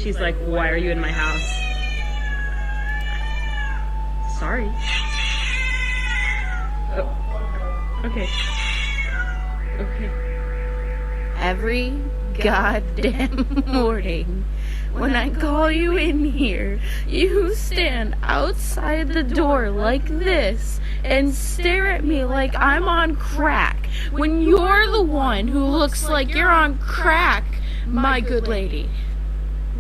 she's like, why are you in my house? Sorry. Oh. Okay. Okay. Every goddamn morning, when I call you in here, you stand outside the door like this and stare at me like I'm on crack, when you're the one who looks like you're on crack, my good lady.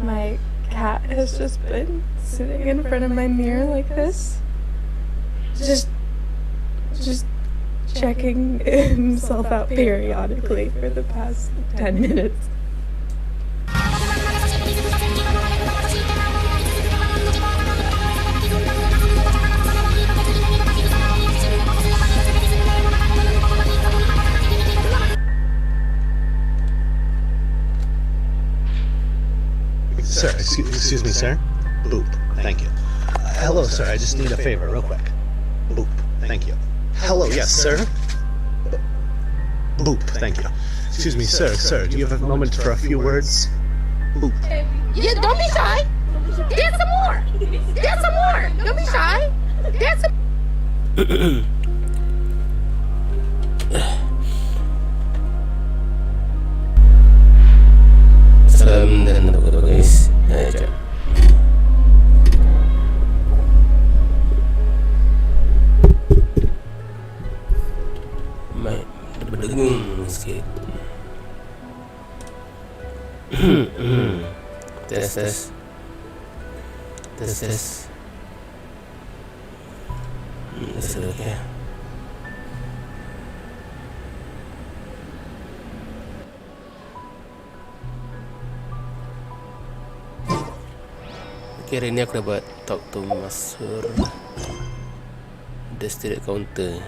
My cat has just been sitting in front of my mirror like this. Just checking himself out periodically for the past 10 minutes. Sir, excuse me, sir. Boop. Thank you. Hello, sir. I just need a favor, real quick. Boop. Thank you. Hello, yes, sir. Boop. Thank you. Excuse me, sir. Sir, do you have a moment for a few words? Boop. Yeah, don't be shy. Dance some more. Dance some more. Don't be shy. Dance some. Salam dan apa guys. Jap. Mai berdengung sikit. Tes. Okay. Okay, hari ni aku dapat talk to Masur The student counter.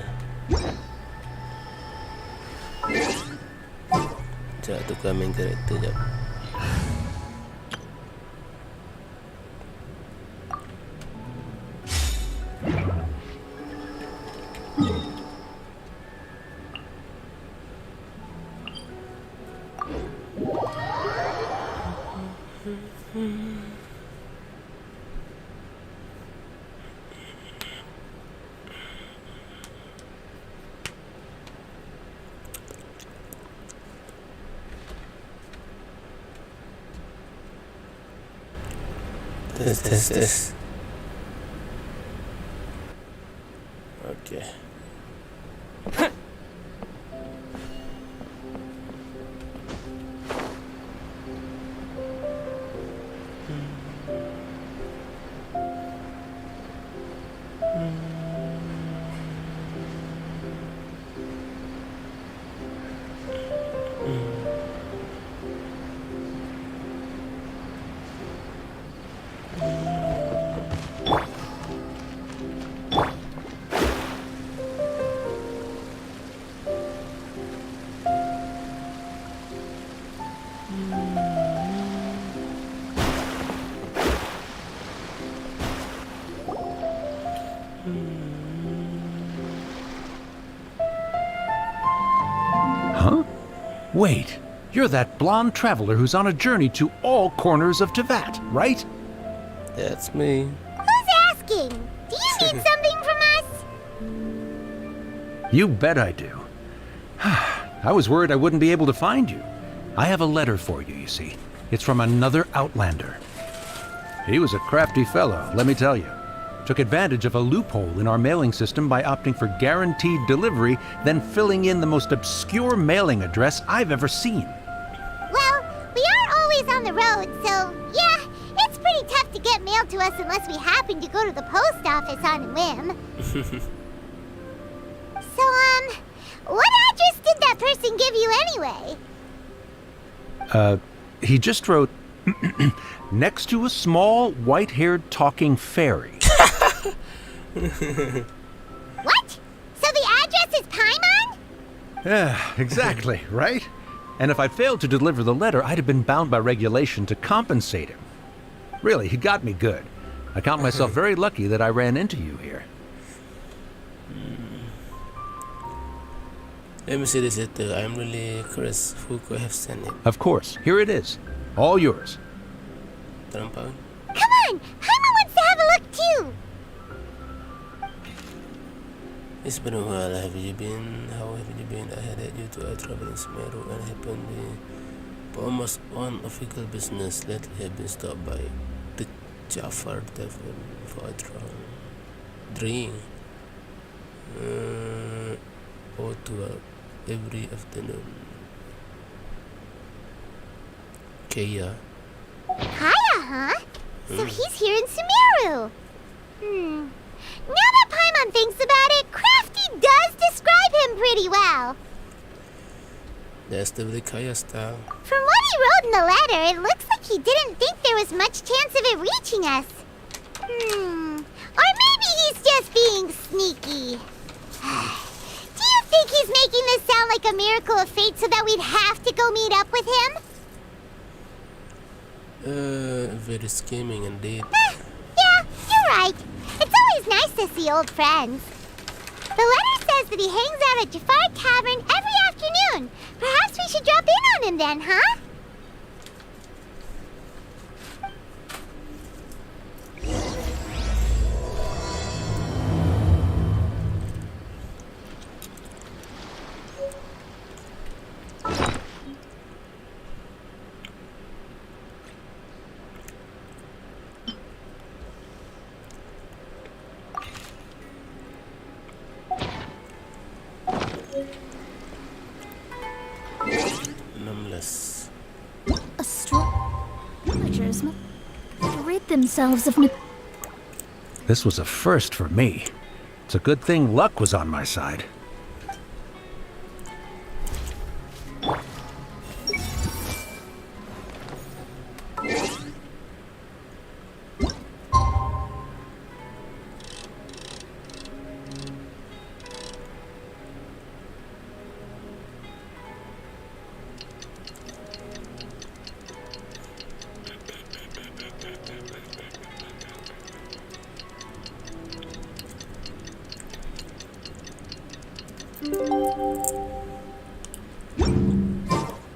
Sekejap, tukar main karakter sekejap. Tes. Okay. Huh? Wait, you're that blonde traveler who's on a journey to all corners of Teyvat, right? That's me. Who's asking? Do you need something from us? You bet I do. I was worried I wouldn't be able to find you. I have a letter for you, you see. It's from another Outlander. He was a crafty fellow, let me tell you. Took advantage of a loophole in our mailing system by opting for guaranteed delivery, then filling in the most obscure mailing address I've ever seen. Well, we aren't always on the road, so yeah, it's pretty tough to get mail to us unless we happen to go to the post office on a whim. So, what address did that person give you anyway? He just wrote, next to a small, white-haired talking fairy. What? So the address is Paimon? Yeah, exactly, right? And if I failed to deliver the letter, I'd have been bound by regulation to compensate him. Really, he got me good. I count myself very lucky that I ran into you here. Let me see this letter. I'm really curious who could have sent it. Of course, here it is. All yours. Terima. Come on, Aiman wants to have a look too. It's been a while. Have you been? How have you been? I headed you to a travel in Sumeru and happened for almost on official business. Lately, I've been stopped by the Jafar Tavern for a drink. Or 12 every afternoon. Kaeya. Kaeya, huh? So he's here in Sumeru. Now that Paimon thinks about it, Crafty does describe him pretty well. That's the Kaeya style. From what he wrote in the letter, it looks like he didn't think there was much chance of it reaching us. Or maybe he's just being sneaky. Do you think he's making this sound like a miracle of fate so that we'd have to go meet up with him? Very scheming indeed. Yeah, you're right. It's always nice to see old friends. The letter says that he hangs out at Jafar Tavern every afternoon. Perhaps we should drop in on him then, huh? Astrologers rid themselves of This was a first for me. It's a good thing luck was on my side.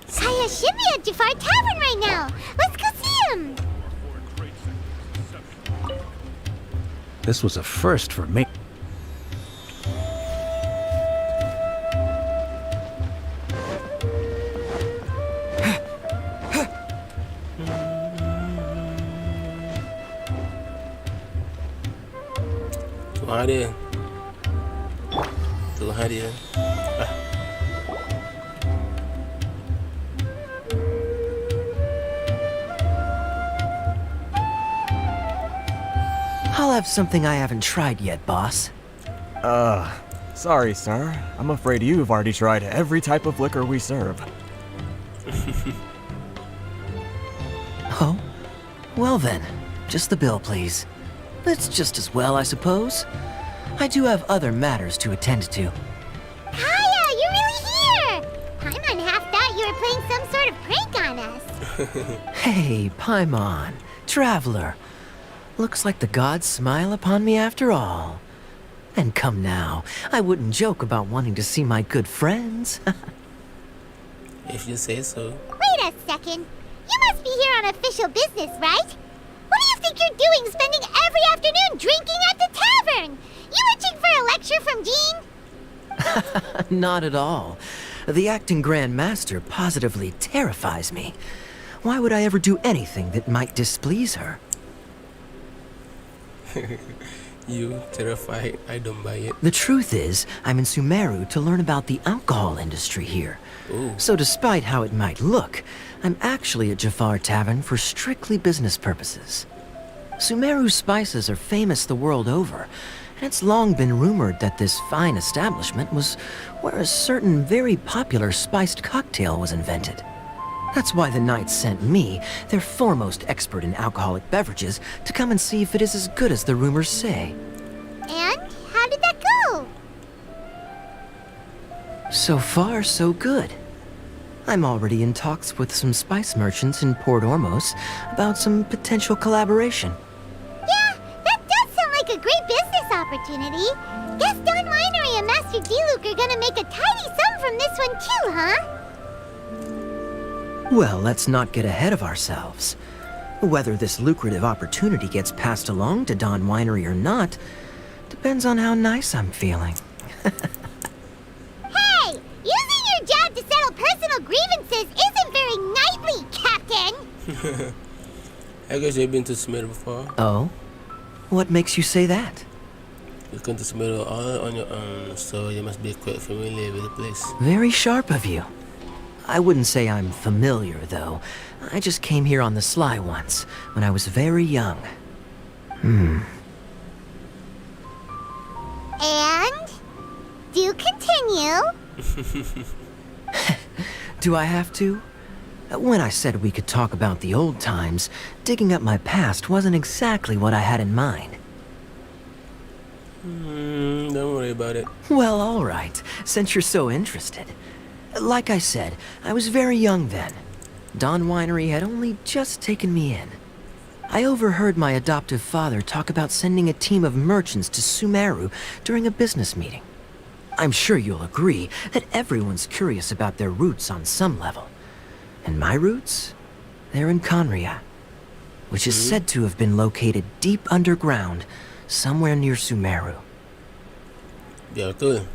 Saya should be at Jafar Tavern right now. Let's go see him. This was a first for me. Tuh dia. I'll have something I haven't tried yet, boss. Sorry, sir. I'm afraid you've already tried every type of liquor we serve. Oh? Well then, just the bill, please. That's just as well, I suppose. I do have other matters to attend to. Kaeya, you're really here! Paimon half thought you were playing some sort of prank on us. Hey, Paimon, traveler. Looks like the gods smile upon me after all. And come now, I wouldn't joke about wanting to see my good friends. If you say so. Wait a second. You must be here on official business, right? What do you think you're doing spending every afternoon drinking at the tavern? You itching for a lecture from Jean? Not at all. The acting Grand Master positively terrifies me. Why would I ever do anything that might displease her? You terrified, I don't buy it. The truth is, I'm in Sumeru to learn about the alcohol industry here. Ooh. So despite how it might look, I'm actually at Jafar Tavern for strictly business purposes. Sumeru spices are famous the world over, and it's long been rumored that this fine establishment was where a certain very popular spiced cocktail was invented. That's why the Knights sent me, their foremost expert in alcoholic beverages, to come and see if it is as good as the rumors say. And how did that go? So far, so good. I'm already in talks with some spice merchants in Port Ormos about some potential collaboration. Yeah, that does sound like a great business opportunity. Guess Don Winery and Master D-Luke are gonna make a tidy sum from this one too, huh? Well, let's not get ahead of ourselves. Whether this lucrative opportunity gets passed along to Don Winery or not depends on how nice I'm feeling. Hey! Using your job to settle personal grievances isn't very knightly, Captain! I guess you've been to Sumeru before. Oh? What makes you say that? You've gone to Sumeru all on your own, so you must be quite familiar with the place. Very sharp of you. I wouldn't say I'm familiar, though. I just came here on the sly once, when I was very young. And? Do continue. Do I have to? When I said we could talk about the old times, digging up my past wasn't exactly what I had in mind. Don't worry about it. Well, all right, since you're so interested. Like I said, I was very young then. Don Winery had only just taken me in. I overheard my adoptive father talk about sending a team of merchants to Sumeru during a business meeting. I'm sure you'll agree that everyone's curious about their roots on some level. And my roots? They're in Kaeya, which is said to have been located deep underground, somewhere near Sumeru. Ya, betul.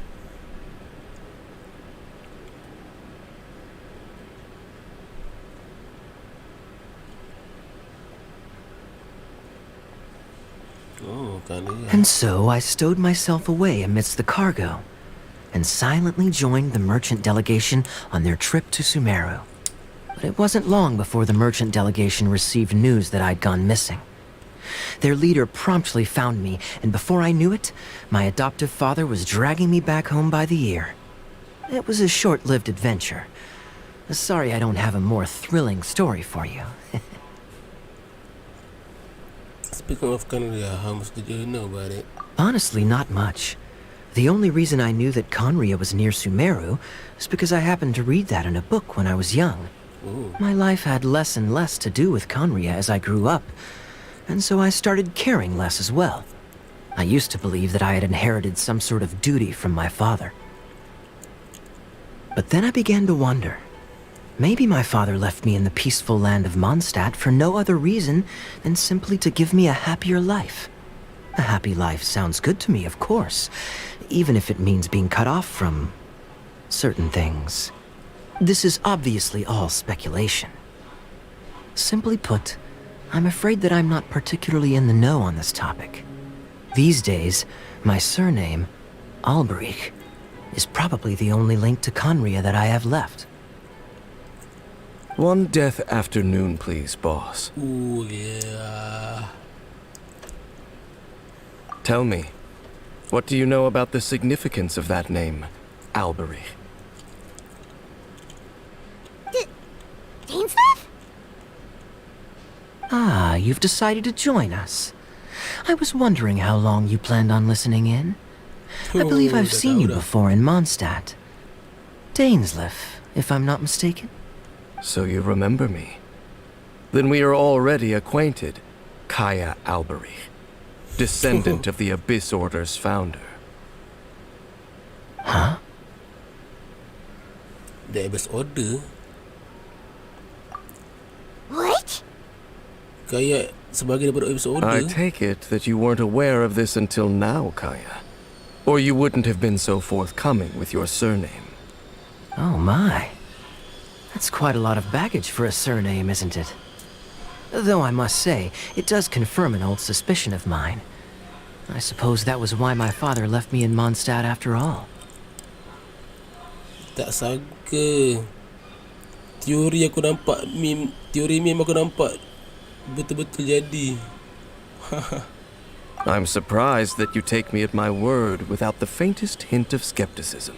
Oh, Kaeya. And so I stowed myself away amidst the cargo and silently joined the merchant delegation on their trip to Sumeru. But it wasn't long before the merchant delegation received news that I'd gone missing. Their leader promptly found me, and before I knew it, my adoptive father was dragging me back home by the ear. It was a short-lived adventure. Sorry I don't have a more thrilling story for you. Speaking of Kaeya, how much did you know about it? Honestly, not much. The only reason I knew that Kaeya was near Sumeru is because I happened to read that in a book when I was young. Ooh. My life had less and less to do with Kaeya as I grew up, and so I started caring less as well. I used to believe that I had inherited some sort of duty from my father. But then I began to wonder. Maybe my father left me in the peaceful land of Mondstadt for no other reason than simply to give me a happier life. A happy life sounds good to me, of course, even if it means being cut off from certain things. This is obviously all speculation. Simply put, I'm afraid that I'm not particularly in the know on this topic. These days, my surname, Alberich, is probably the only link to Kaeya that I have left. One death afternoon, please, boss. Ooh, yeah. Tell me, what do you know about the significance of that name, Alberich? Dainsleif? Ah, you've decided to join us. I was wondering how long you planned on listening in. I believe I've seen you before in Mondstadt. Dainsleif, if I'm not mistaken. So you remember me. Then we are already acquainted, Kaeya Alberich, descendant of the Abyss Order's founder. Huh? The Abyss Order? What? Kaeya sebagai daripada Abyss Order? I take it that you weren't aware of this until now, Kaeya. Or you wouldn't have been so forthcoming with your surname. Oh my. That's quite a lot of baggage for a surname, isn't it? Though I must say, it does confirm an old suspicion of mine. I suppose that was why my father left me in Mondstadt after all. Tak sangka. Teori aku nampak teori meme aku nampak betul-betul jadi. I'm surprised that you take me at my word without the faintest hint of skepticism.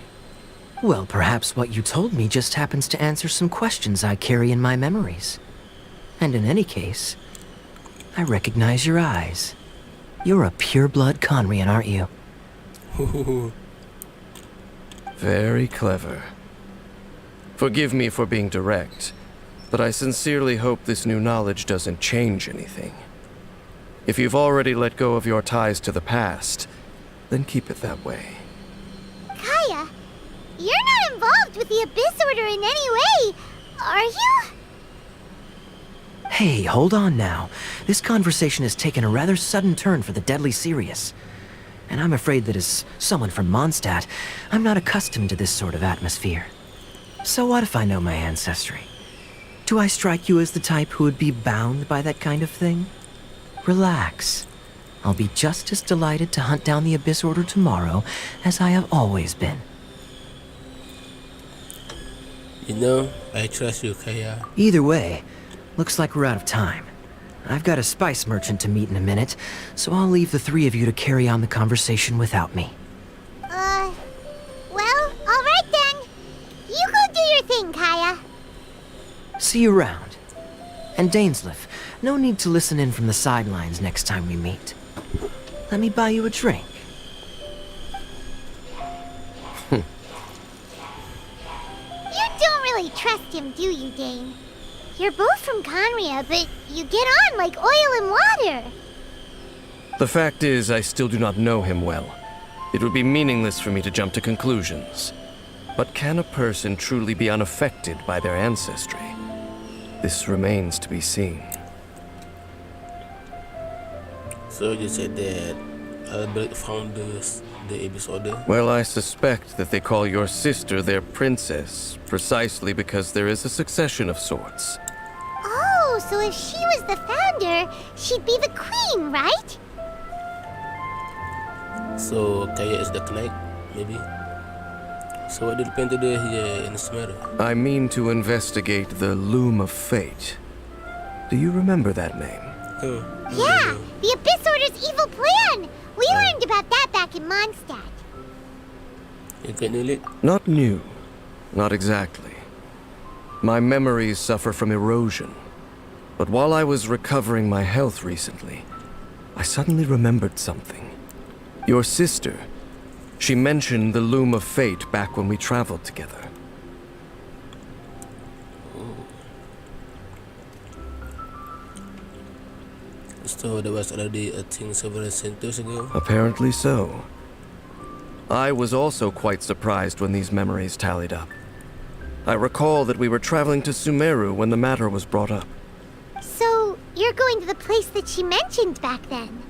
Well, perhaps what you told me just happens to answer some questions I carry in my memories. And in any case, I recognize your eyes. You're a pure-blood Conrian, aren't you? Very clever. Forgive me for being direct, but I sincerely hope this new knowledge doesn't change anything. If you've already let go of your ties to the past, then keep it that way. Kaeya, you're not involved with the Abyss Order in any way, are you? Hey, hold on now. This conversation has taken a rather sudden turn for the deadly serious. And I'm afraid that as someone from Mondstadt, I'm not accustomed to this sort of atmosphere. So what if I know my ancestry? Do I strike you as the type who would be bound by that kind of thing? Relax. I'll be just as delighted to hunt down the Abyss Order tomorrow as I have always been. You know, I trust you, Kaeya. Either way, looks like we're out of time. I've got a spice merchant to meet in a minute, so I'll leave the three of you to carry on the conversation without me. Well, alright then. You go do your thing, Kaeya. See you around. And Dainsleif, no need to listen in from the sidelines next time we meet. Let me buy you a drink. You don't really trust him, do you, Dane? You're both from Conria, but you get on like oil and water. The fact is, I still do not know him well. It would be meaningless for me to jump to conclusions. But can a person truly be unaffected by their ancestry? This remains to be seen. So you said that Albert found the Abyss Order? Well, I suspect that they call your sister their princess, precisely because there is a succession of sorts. Oh, so if she was the founder, she'd be the queen, right? So Kaeya is the knight, maybe? So what do you plan to do here in Sumeru? I mean to investigate the Loom of Fate. Do you remember that name? Oh, Yeah, the Abyss Order's evil plan! We learned about that back in Mondstadt. You can do it? Not new. Not exactly. My memories suffer from erosion. But while I was recovering my health recently, I suddenly remembered something. Your sister. She mentioned the Loom of Fate back when we traveled together. So there was already a thing several centuries ago? Apparently so. I was also quite surprised when these memories tallied up. I recall that we were traveling to Sumeru when the matter was brought up. So, you're going to the place that she mentioned back then?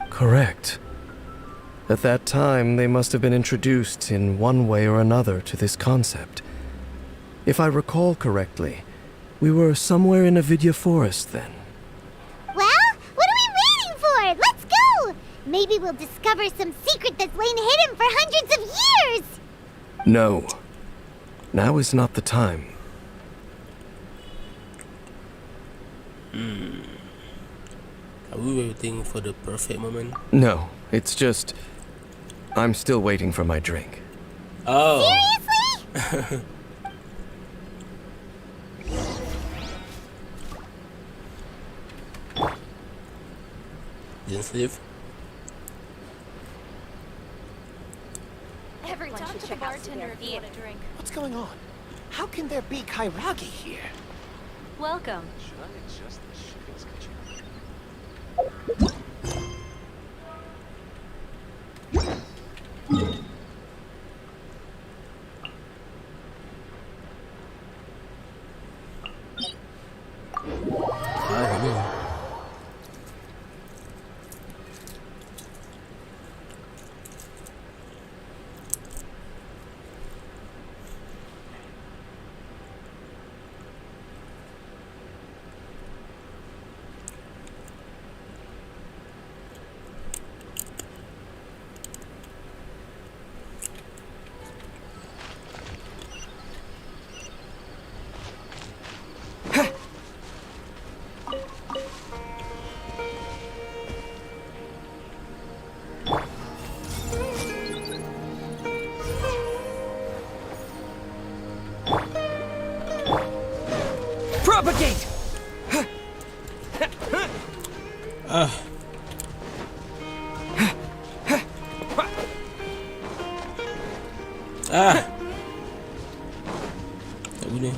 Correct. At that time, they must have been introduced in one way or another to this concept. If I recall correctly, we were somewhere in a Vidya forest then. Well, what are we waiting for? Let's go! Maybe we'll discover some secret that's lain hidden for hundreds of years! No. Now is not the time. Are we waiting for the perfect moment? No, it's just... I'm still waiting for my drink. Oh! Seriously? Dainsleif? Everyone should check out bartender if you want a drink. What's going on? How can there be Kairagi here? Welcome. Should I adjust the shipping schedule? I don't know. Propagate! Tak guna.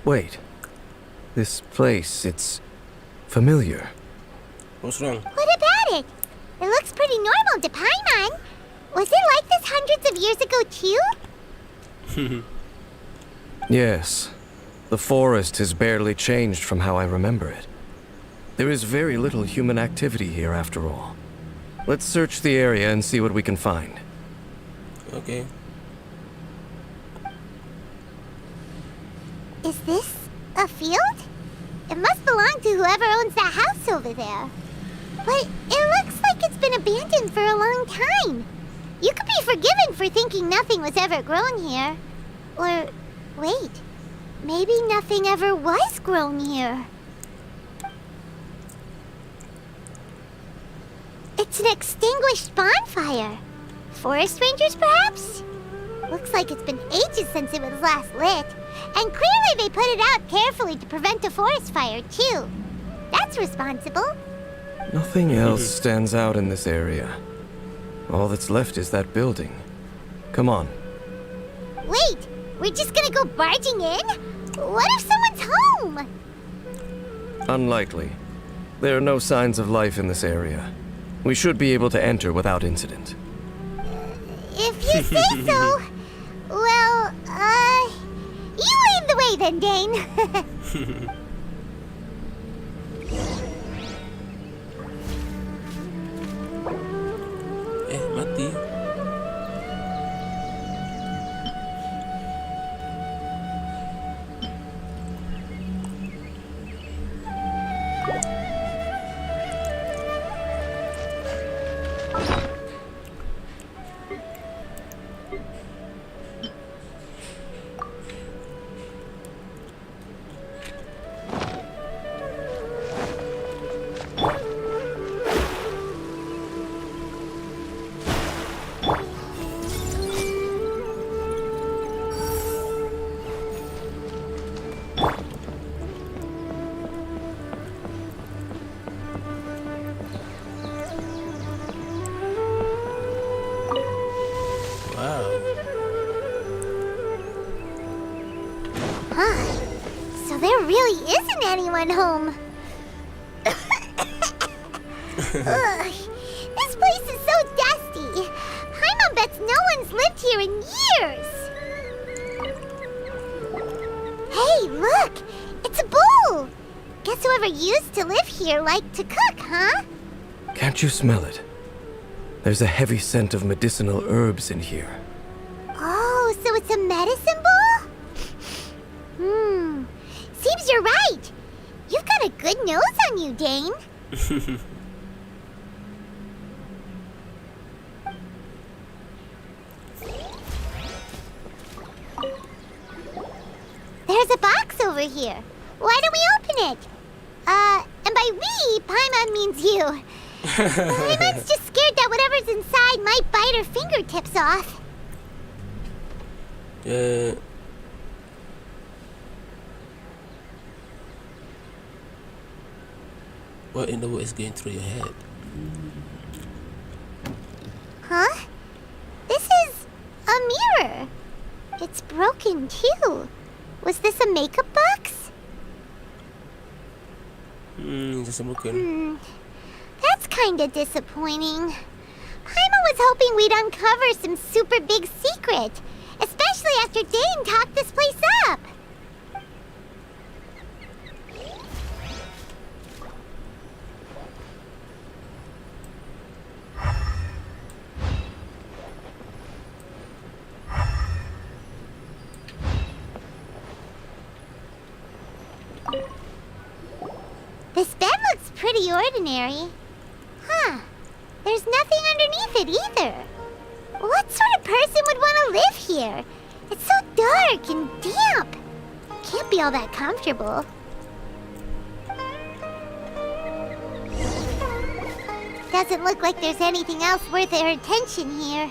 Wait. This place, it's familiar. What's wrong? What about it? It looks pretty normal to Paimon. Was it like this hundreds of years ago too? Yes. The forest has barely changed from how I remember it. There is very little human activity here after all. Let's search the area and see what we can find. Okay. Is this a field? It must belong to whoever owns that house over there. But it looks like it's been abandoned for a long time. You could be forgiven for thinking nothing was ever grown here. Or, wait, maybe nothing ever was grown here. It's an extinguished bonfire. Forest rangers, perhaps? Looks like it's been ages since it was last lit. And clearly they put it out carefully to prevent a forest fire, too. That's responsible. Nothing else stands out in this area. All that's left is that building. Come on. Wait, we're just gonna go barging in? What if someone's home? Unlikely. There are no signs of life in this area. We should be able to enter without incident. If you say so. Well, you lead the way then, Dane. Mati. So there really isn't anyone home. Ugh, this place is so dusty. Aiman bets no one's lived here in years. Hey, look! It's a bull! Guess whoever used to live here liked to cook, huh? Can't you smell it? There's a heavy scent of medicinal herbs in here. Oh, so it's a medicine bull? Seems you're right. You've got a good nose on you, Dane. There's a box over here. Why don't we open it? And by we, Paimon means you. Paimon's just scared that whatever's inside might bite her fingertips off. What in the world is going through your head? Huh? This is a mirror. It's broken too. Was this a makeup box? Just broken. That's kinda disappointing. Paimon was hoping we'd uncover some super big secret, especially after Dane talked this place up. This bed looks pretty ordinary. Huh. There's nothing underneath it either. What sort of person would want to live here? It's so dark and damp. Can't be all that comfortable. Doesn't look like there's anything else worth our attention here.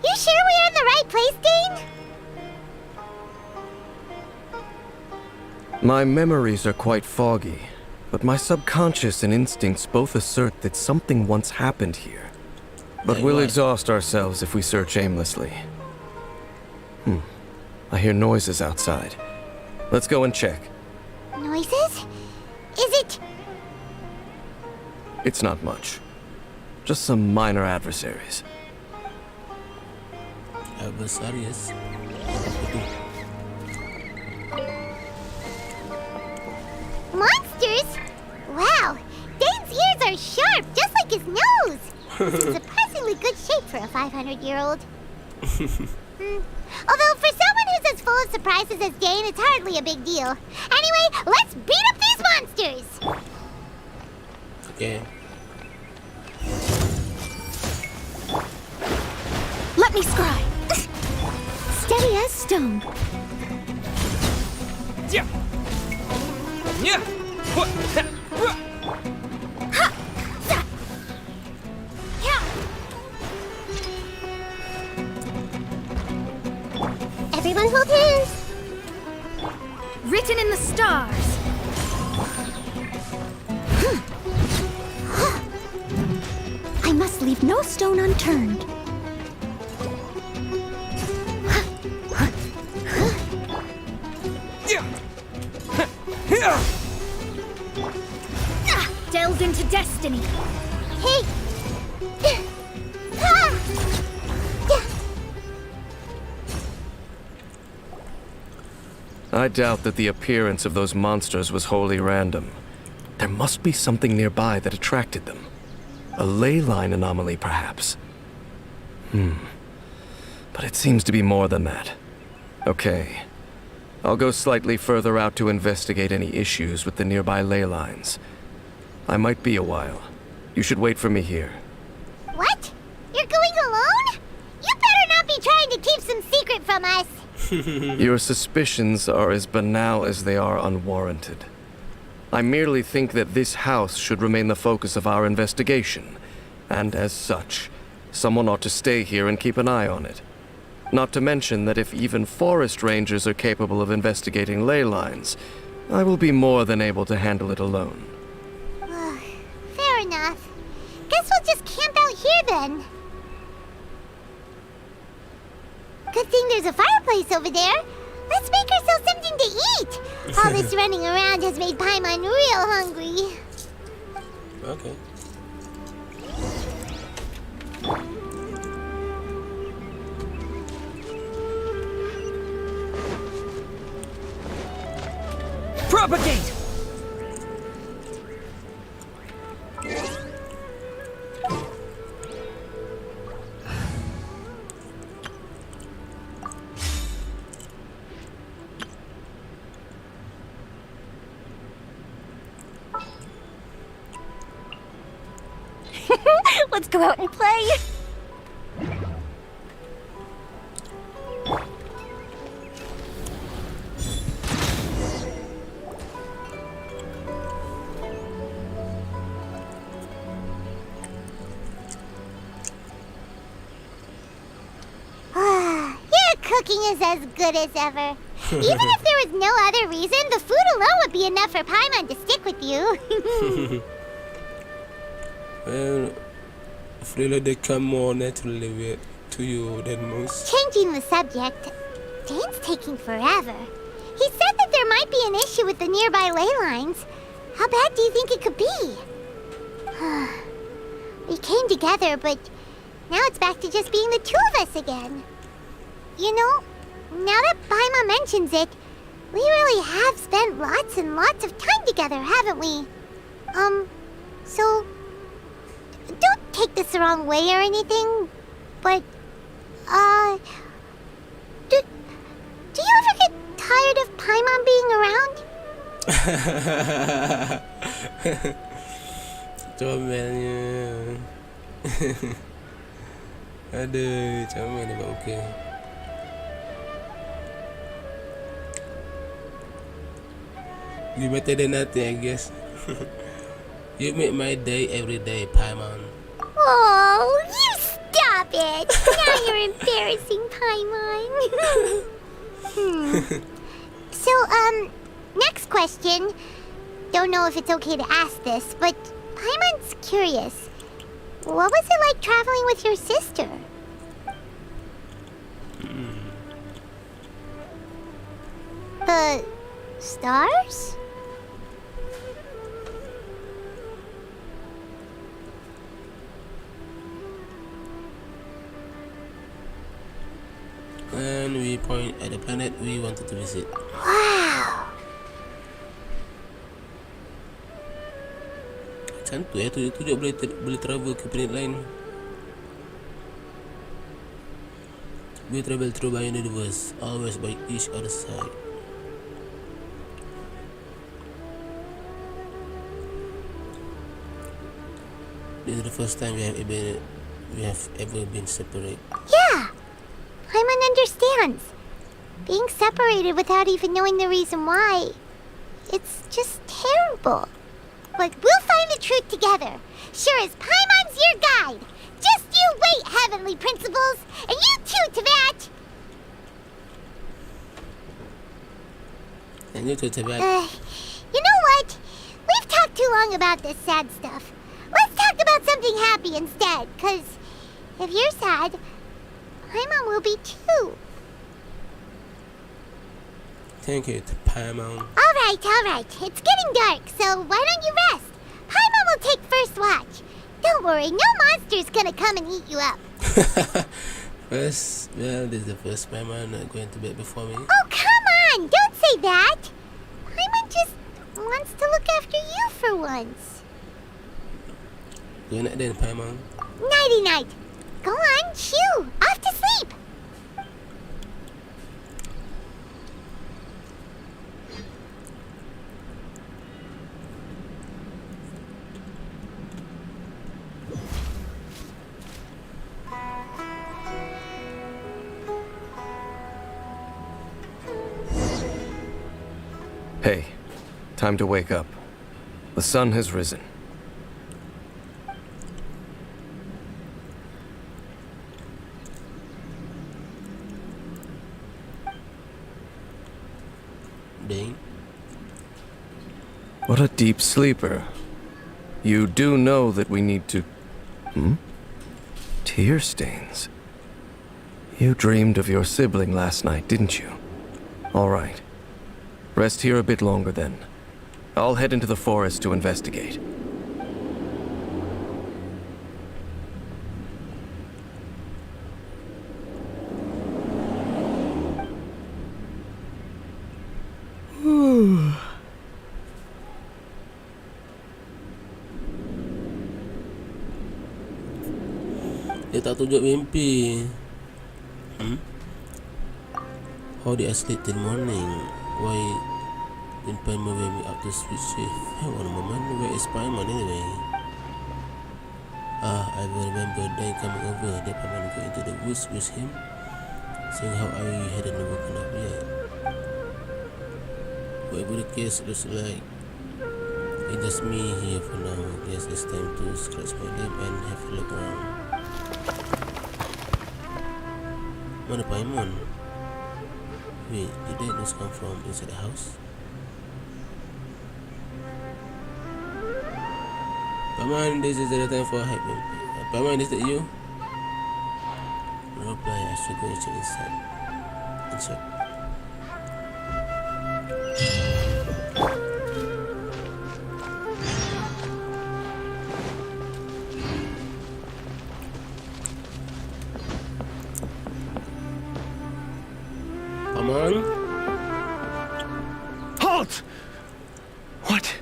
You sure we're in the right place, Dane? My memories are quite foggy, but my subconscious and instincts both assert that something once happened here. But we'll exhaust ourselves if we search aimlessly. I hear noises outside. Let's go and check. Noises? Is it... It's not much. Just some minor adversaries. Adversaries? Monsters? Wow, Dane's ears are sharp, just like his nose. It's in surprisingly good shape for a 500-year-old. Although for someone who's as full of surprises as Dane, it's hardly a big deal. Anyway, let's beat up these monsters! Okay. Let me scry. Steady as stone. Yeah. Yeah. Everyone hold hands. Written in the stars. I must leave no stone unturned. Delved into destiny. Hey! I doubt that the appearance of those monsters was wholly random. There must be something nearby that attracted them. A ley line anomaly, perhaps. But it seems to be more than that. Okay. I'll go slightly further out to investigate any issues with the nearby ley lines. I might be a while. You should wait for me here. What? You're going alone? You better not be trying to keep some secret from us. Your suspicions are as banal as they are unwarranted. I merely think that this house should remain the focus of our investigation, and as such, someone ought to stay here and keep an eye on it. Not to mention that if even forest rangers are capable of investigating ley lines, I will be more than able to handle it alone. Fair enough. Guess we'll just camp out here then. Good thing there's a fireplace over there. Let's make ourselves something to eat. All this running around has made Paimon real hungry. Okay. Propagate! Let's go out and play. Your cooking is as good as ever. Even if there was no other reason, the food alone would be enough for Paimon to stick with you. Well, if really they come more naturally to you than most. Changing the subject, Dane's taking forever. He said that there might be an issue with the nearby ley lines. How bad do you think it could be? We came together, but now it's back to just being the two of us again. You know, now that Paimon mentions it, we really have spent lots and lots of time together, haven't we? So... don't take this the wrong way or anything, but, do you ever get tired of Paimon being around? Comelnya. Aduh, comel nih Bang. Oke. You better than nothing, I guess. You make my day every day, Paimon. Oh, you stop it! Now you're embarrassing, Paimon. So, next question. Don't know if it's okay to ask this, but Paimon's curious. What was it like traveling with your sister? Stars? And we point at the planet we wanted to visit. Wow. Cantik ya, tu juga boleh travel ke planet lain. We travel through by universe, always by each other side. This is the first time we have ever been separate. Yeah. Aiman understands. Being separated without even knowing the reason why. It's just terrible. But we'll find the truth together. Sure as Paimon's your guide. Just you wait, heavenly principles. And you too, Tavat. And you too, Tavat. You know what? We've talked too long about this sad stuff. Let's talk about something happy instead. Cause if you're sad, Paimon will be too. Thank you, Paimon. Alright. It's getting dark, so why don't you rest? Paimon will take first watch. Don't worry, no monster's gonna come and eat you up. This is the first Paimon not going to bed before me. Oh, come on! Don't say that! Paimon just wants to look after you for once. Good night then, Paimon. Nighty-night. Go on, shoo! Off to sleep! Hey, time to wake up. The sun has risen. Dane? What a deep sleeper. You do know that we need to... Tear stains. You dreamed of your sibling last night, didn't you? All right. Rest here a bit longer then. I'll head into the forest to investigate. Dia tak tunjuk mimpi. How did I sleep till morning? Why didn't Paimon wake me up to switch shift? Hang on a moment, where is Paimon anyway? I remember Dan coming over. Did Paimon go into the woods with him? Seeing how I hadn't woken up yet. Whatever the case looks like, it's just me here for now. Guess it's time to scratch my lip and have a look around. Mana Paimon? Wait, did that news come from inside the house? Paimon, this is the time for a hype. Paimon, is that you? No reply, I should go and check inside. Halt! What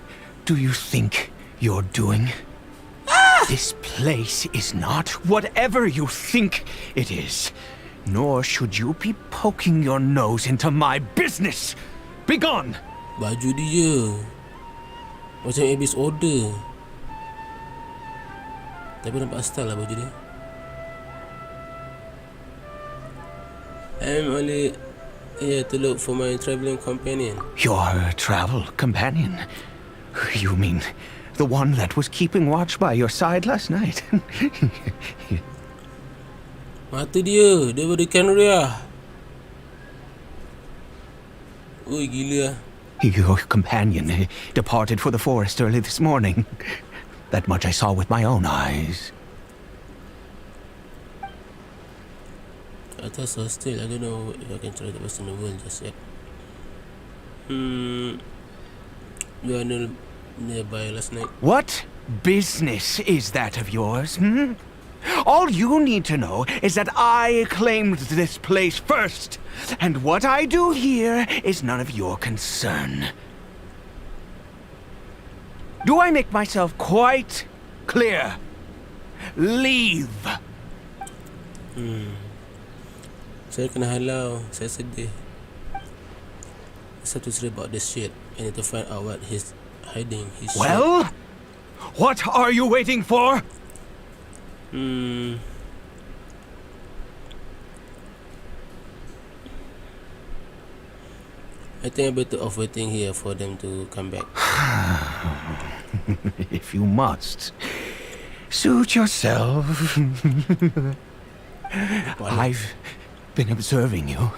do you think you're doing? This place is not whatever you think it is. Nor should you be poking your nose into my business. Be gone! Baju dia macam habis order. Tapi nampak style lah baju dia. I'm only here to look for my traveling companion. Your travel companion? You mean the one that was keeping watch by your side last night? Mata dia berikan ria. Oi, gila. Your companion departed for the forest early this morning. That much I saw with my own eyes. I thought so still. I don't know if I can try the best in the world just yet. You were nearby last night. What business is that of yours, hmm? All you need to know is that I claimed this place first, and what I do here is none of your concern. Do I make myself quite clear? Leave. Saya kena halau. Saya sedih. I have to sleep about this shit. I need to find out what he's hiding. His Well, what are you waiting for? I think I'm better off waiting here for them to come back. If you must, suit yourself. I've been observing you,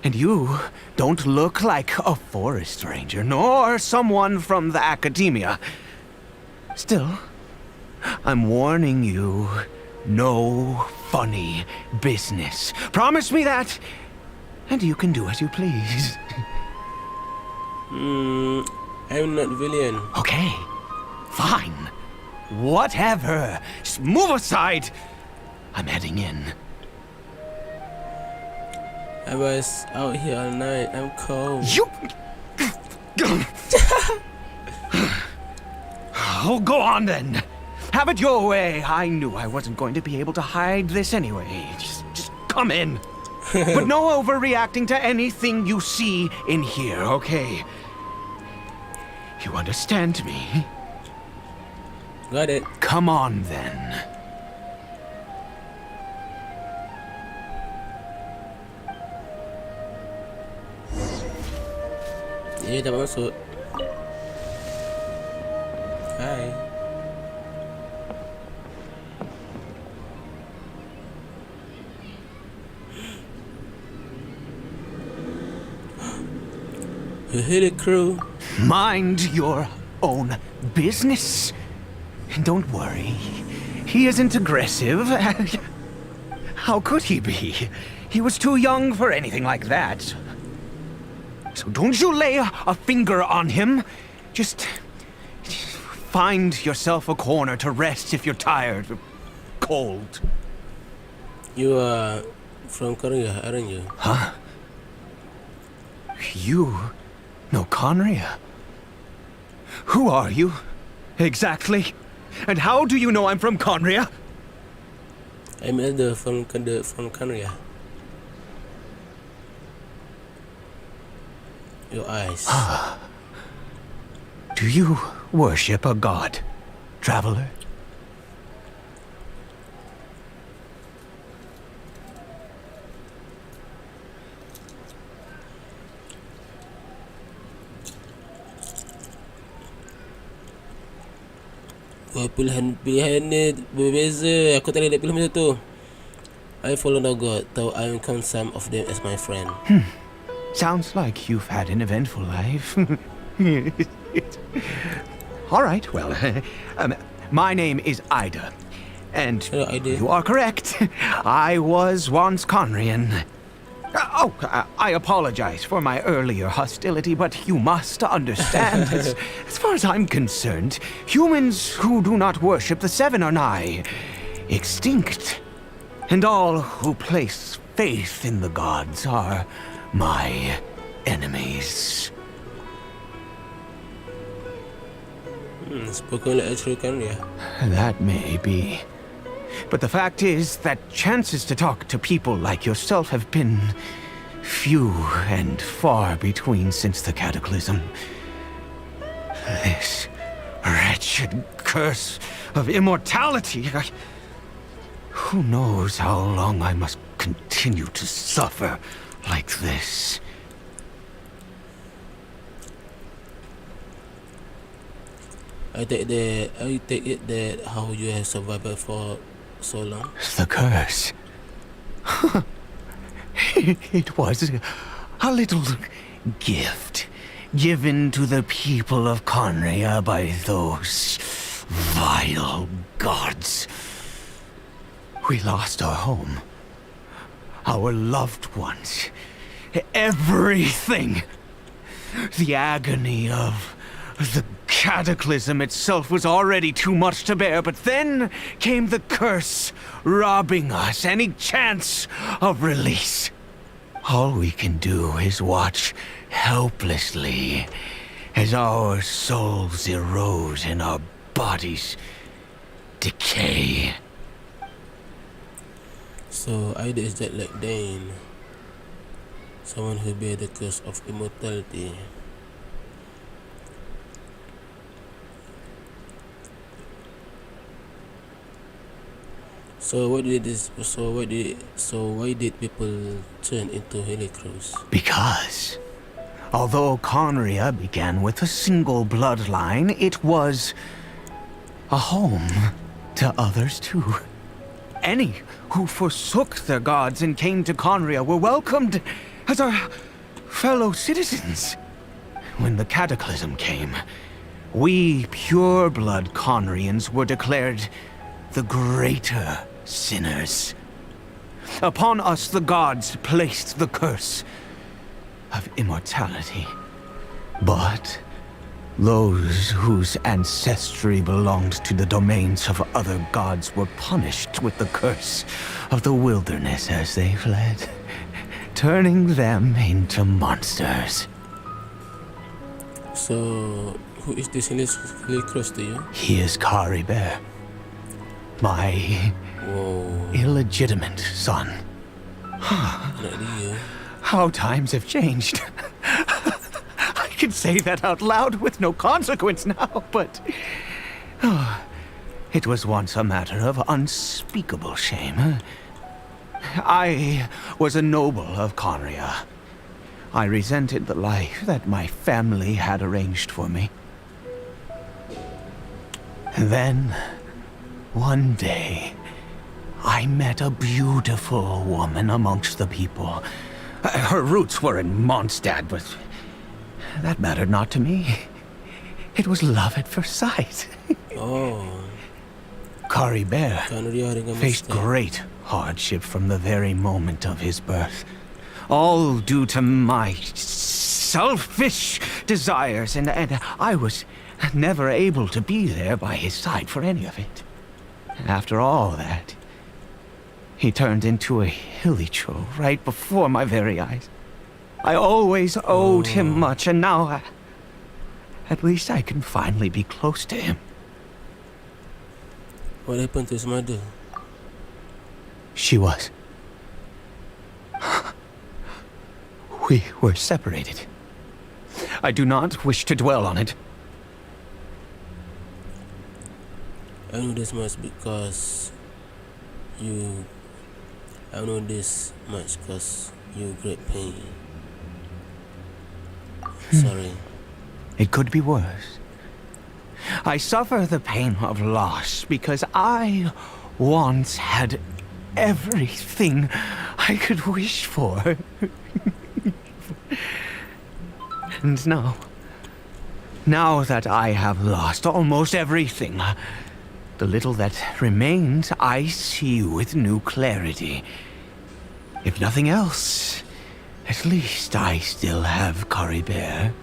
and you don't look like a forest ranger, nor someone from the academia. Still, I'm warning you, no funny business. Promise me that, and you can do as you please. I'm not villain. Okay, fine. Whatever. Just move aside. I'm heading in. I was out here all night. I'm cold. You... Oh, go on then. Have it your way. I knew I wasn't going to be able to hide this anyway. Just come in. But no overreacting to anything you see in here, okay? You understand me? Got it. Come on then. Yeah, dah masuk. Hi. You hit it, crew. Mind your own business. And don't worry, he isn't aggressive. How could he be? He was too young for anything like that. So don't you lay a finger on him. Just find yourself a corner to rest if you're tired or cold. You are from Korea, aren't you? Huh? You know Conria? Who are you? Exactly. And how do you know I'm from Conria? I'm Elder from Korea. Your eyes. Do you worship a god, traveler? Oh, pilihan ni berbeza. Aku tak boleh pilih macam tu. I follow no god, though I count some of them as my friend. Sounds like you've had an eventful life. All right, well, my name is Ida. And Hello, Ida. You are correct. I was once Conrian. I apologize for my earlier hostility, but you must understand, as far as I'm concerned, humans who do not worship the Seven are nigh extinct. And all who place faith in the gods are my enemies. Spoken like a true Korea. That may be. But the fact is that chances to talk to people like yourself have been few and far between since the cataclysm. This wretched curse of immortality. Who knows how long I must continue to suffer like this? I take it that how you have survived for so long. The curse. It was a little gift given to the people of Conria by those vile gods. We lost our home, our loved ones, everything. The agony of the cataclysm itself was already too much to bear, but then came the curse, robbing us any chance of release. All we can do is watch helplessly as our souls erode and our bodies decay. So Ida is that like Dain, someone who bear the curse of immortality. So why did people turn into Helicross? Because although Conria began with a single bloodline, it was a home to others too. Any who forsook their gods and came to Conria were welcomed as our fellow citizens. When the cataclysm came, we pure-blood Conrians were declared the greater sinners. Upon us the gods placed the curse of immortality. But those whose ancestry belonged to the domains of other gods were punished with the curse of the wilderness as they fled, turning them into monsters. So, who is this Helicross to you? He is Kari Bear, my illegitimate son. How times have changed. I can say that out loud with no consequence now, but it was once a matter of unspeakable shame. I was a noble of Conria. I resented the life that my family had arranged for me. And then, one day, I met a beautiful woman amongst the people. Her roots were in Mondstadt, but that mattered not to me. It was love at first sight. Kari Bear faced great hardship from the very moment of his birth. All due to my selfish desires, and I was never able to be there by his side for any of it. After all that, he turned into a hilichurl right before my very eyes. I always owed him much, and now at least I can finally be close to him. What happened to his mother? She was. We were separated. I do not wish to dwell on it. I know this much because you... I know this much because you great pain. Sorry. It could be worse. I suffer the pain of loss because I once had everything I could wish for. And now that I have lost almost everything, the little that remains I see with new clarity. If nothing else, at least I still have Kari Bear.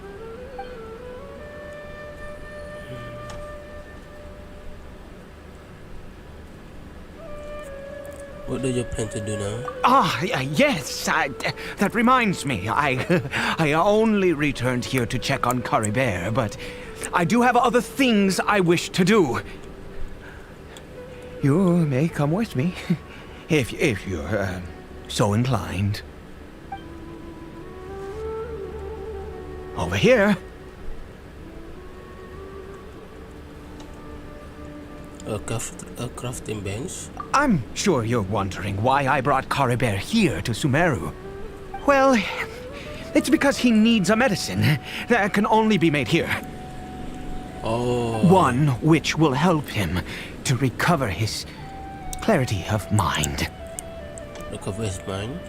What do you plan to do now? Yes, that reminds me. I only returned here to check on Kari Bear, but I do have other things I wish to do. You may come with me, if you're so inclined. Over here. A crafting bench? I'm sure you're wondering why I brought Kari Bear here to Sumeru. Well, it's because he needs a medicine that can only be made here. One which will help him to recover his clarity of mind. Recover his mind?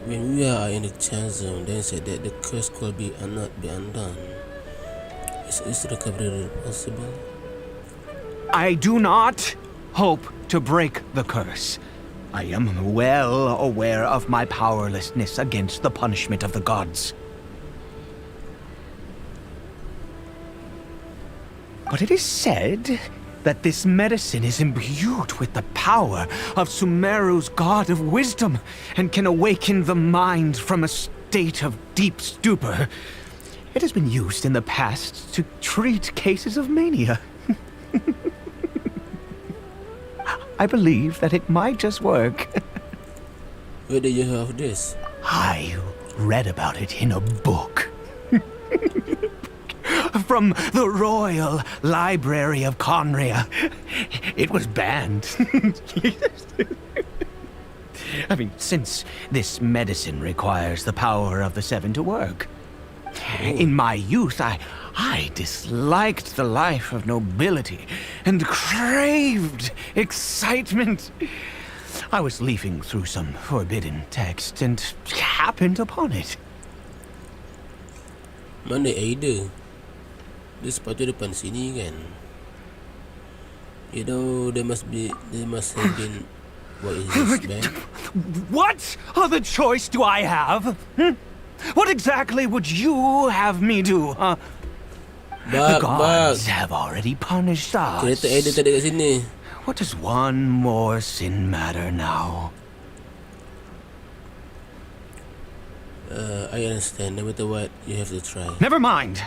When we are in the change zone, they said that the curse could be not be undone. Is recovery possible? I do not hope to break the curse. I am well aware of my powerlessness against the punishment of the gods. But it is said that this medicine is imbued with the power of Sumeru's god of wisdom and can awaken the mind from a state of deep stupor. It has been used in the past to treat cases of mania. I believe that it might just work. Where did you have this? I read about it in a book. From the Royal Library of Conria. It was banned. I mean, since this medicine requires the power of the seven to work. In my youth, I disliked the life of nobility and craved excitement. I was leafing through some forbidden text and happened upon it. Mana ada? Dia sepatutnya depan sini kan? You know, there must have been. What is this, man? What other choice do I have? What exactly would you have me do, huh? The gods have already punished us. Kereta ada tak ada kat sini. What does one more sin matter now? I understand. No matter what, you have to try. Never mind.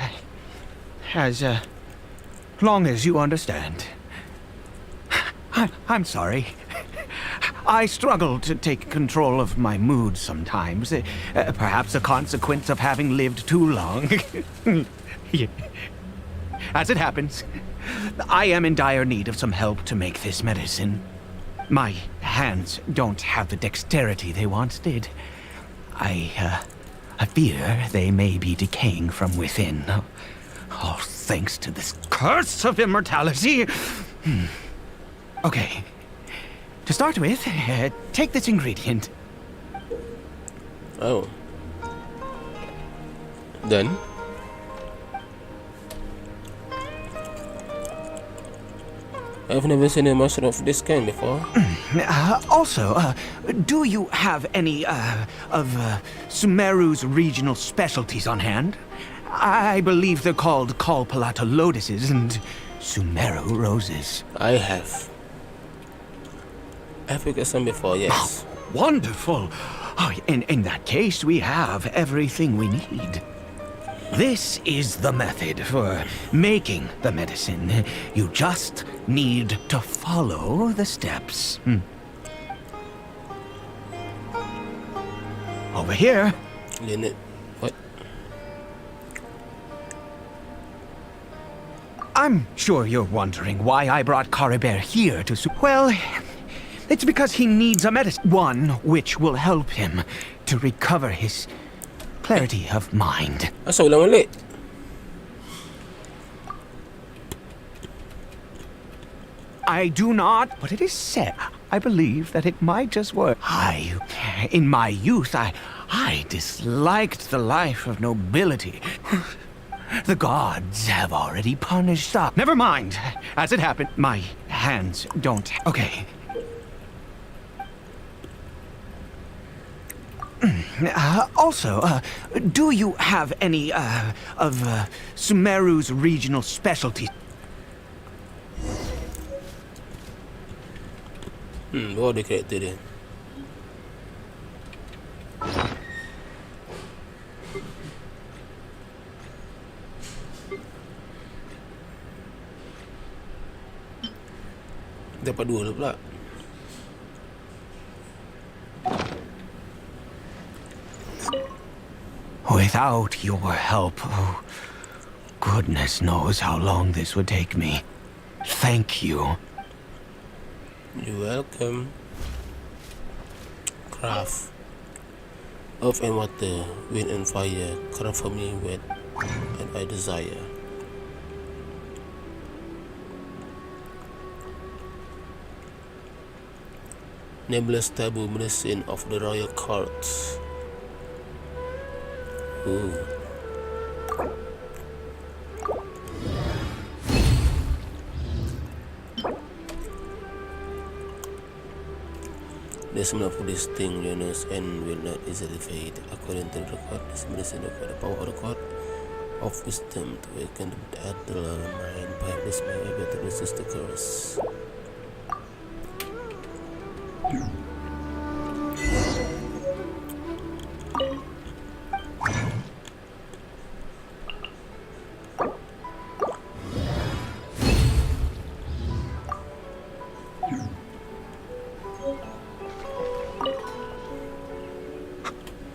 As long as you understand. I'm sorry. I struggle to take control of my mood sometimes. Perhaps a consequence of having lived too long. As it happens, I am in dire need of some help to make this medicine. My hands don't have the dexterity they once did. I fear they may be decaying from within. All thanks to this curse of immortality. Okay. To start with, take this ingredient. Oh. Done. I've never seen a mushroom of this kind before. Also, do you have any of Sumeru's regional specialties on hand? I believe they're called Kalpalata lotuses and Sumeru roses. I have. I've got some before, yes. Oh, wonderful. Oh, in that case, we have everything we need. This is the method for making the medicine. You just need to follow the steps. Over here. What? I'm sure you're wondering why I brought Caribert here to Well, it's because he needs a medicine. One which will help him to recover his clarity of mind. Asal ulang balik. I do not, but it is said. I believe that it might just work. In my youth, I disliked the life of nobility. The gods have already punished us. Never mind. As it happened, my hands don't. Okay. Also, do you have any of Sumeru's regional specialties? Bawa ada karakter dia. Dapat dua lah pula. Without your help, oh, goodness knows how long this would take me. Thank you. You're welcome. Craft. Earth and water, wind and fire, craft for me with and I desire. Nameless taboo medicine of the royal courts. Ooh. The smell of this thing your nose and will not easily fade. According to the record, this medicine record the power of the God of wisdom to awaken the adult mind. Perhaps this may be able to resist the curse.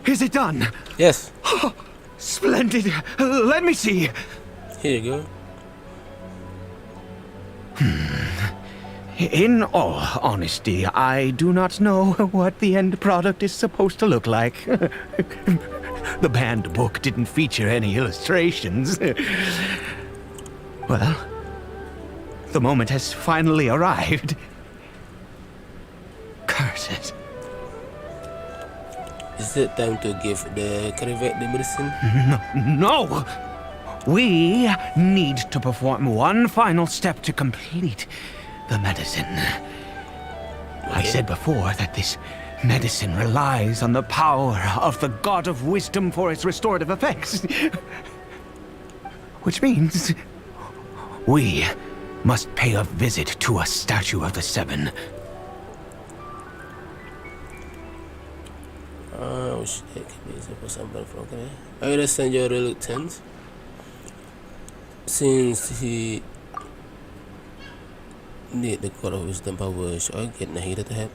Is it done? Yes. Splendid. Let me see. Here you go. In all honesty, I do not know what the end product is supposed to look like. The banned book didn't feature any illustrations. Well, the moment has finally arrived. Curses. Is it time to give the Caravat the medicine? No! We need to perform one final step to complete the medicine. I said before that this medicine relies on the power of the God of Wisdom for its restorative effects. Which means we must pay a visit to a statue of the Seven. Oh shit, can be for somebody from okay. I understand your reluctance. Since he need the God of Wisdom power, should I get Nahida to help?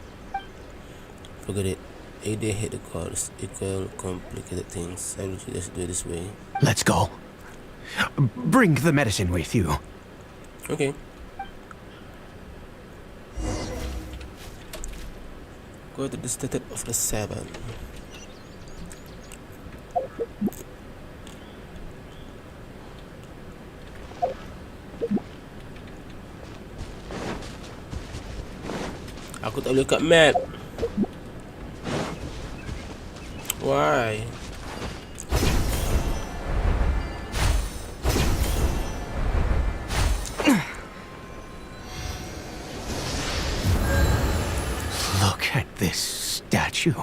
Forget it. AD hate the gods, equal complicated things. I will just do it this way. Let's go. Bring the medicine with you. Okay. Go to the statue of the Seven. Aku tak boleh kat map. Why? Look at this statue.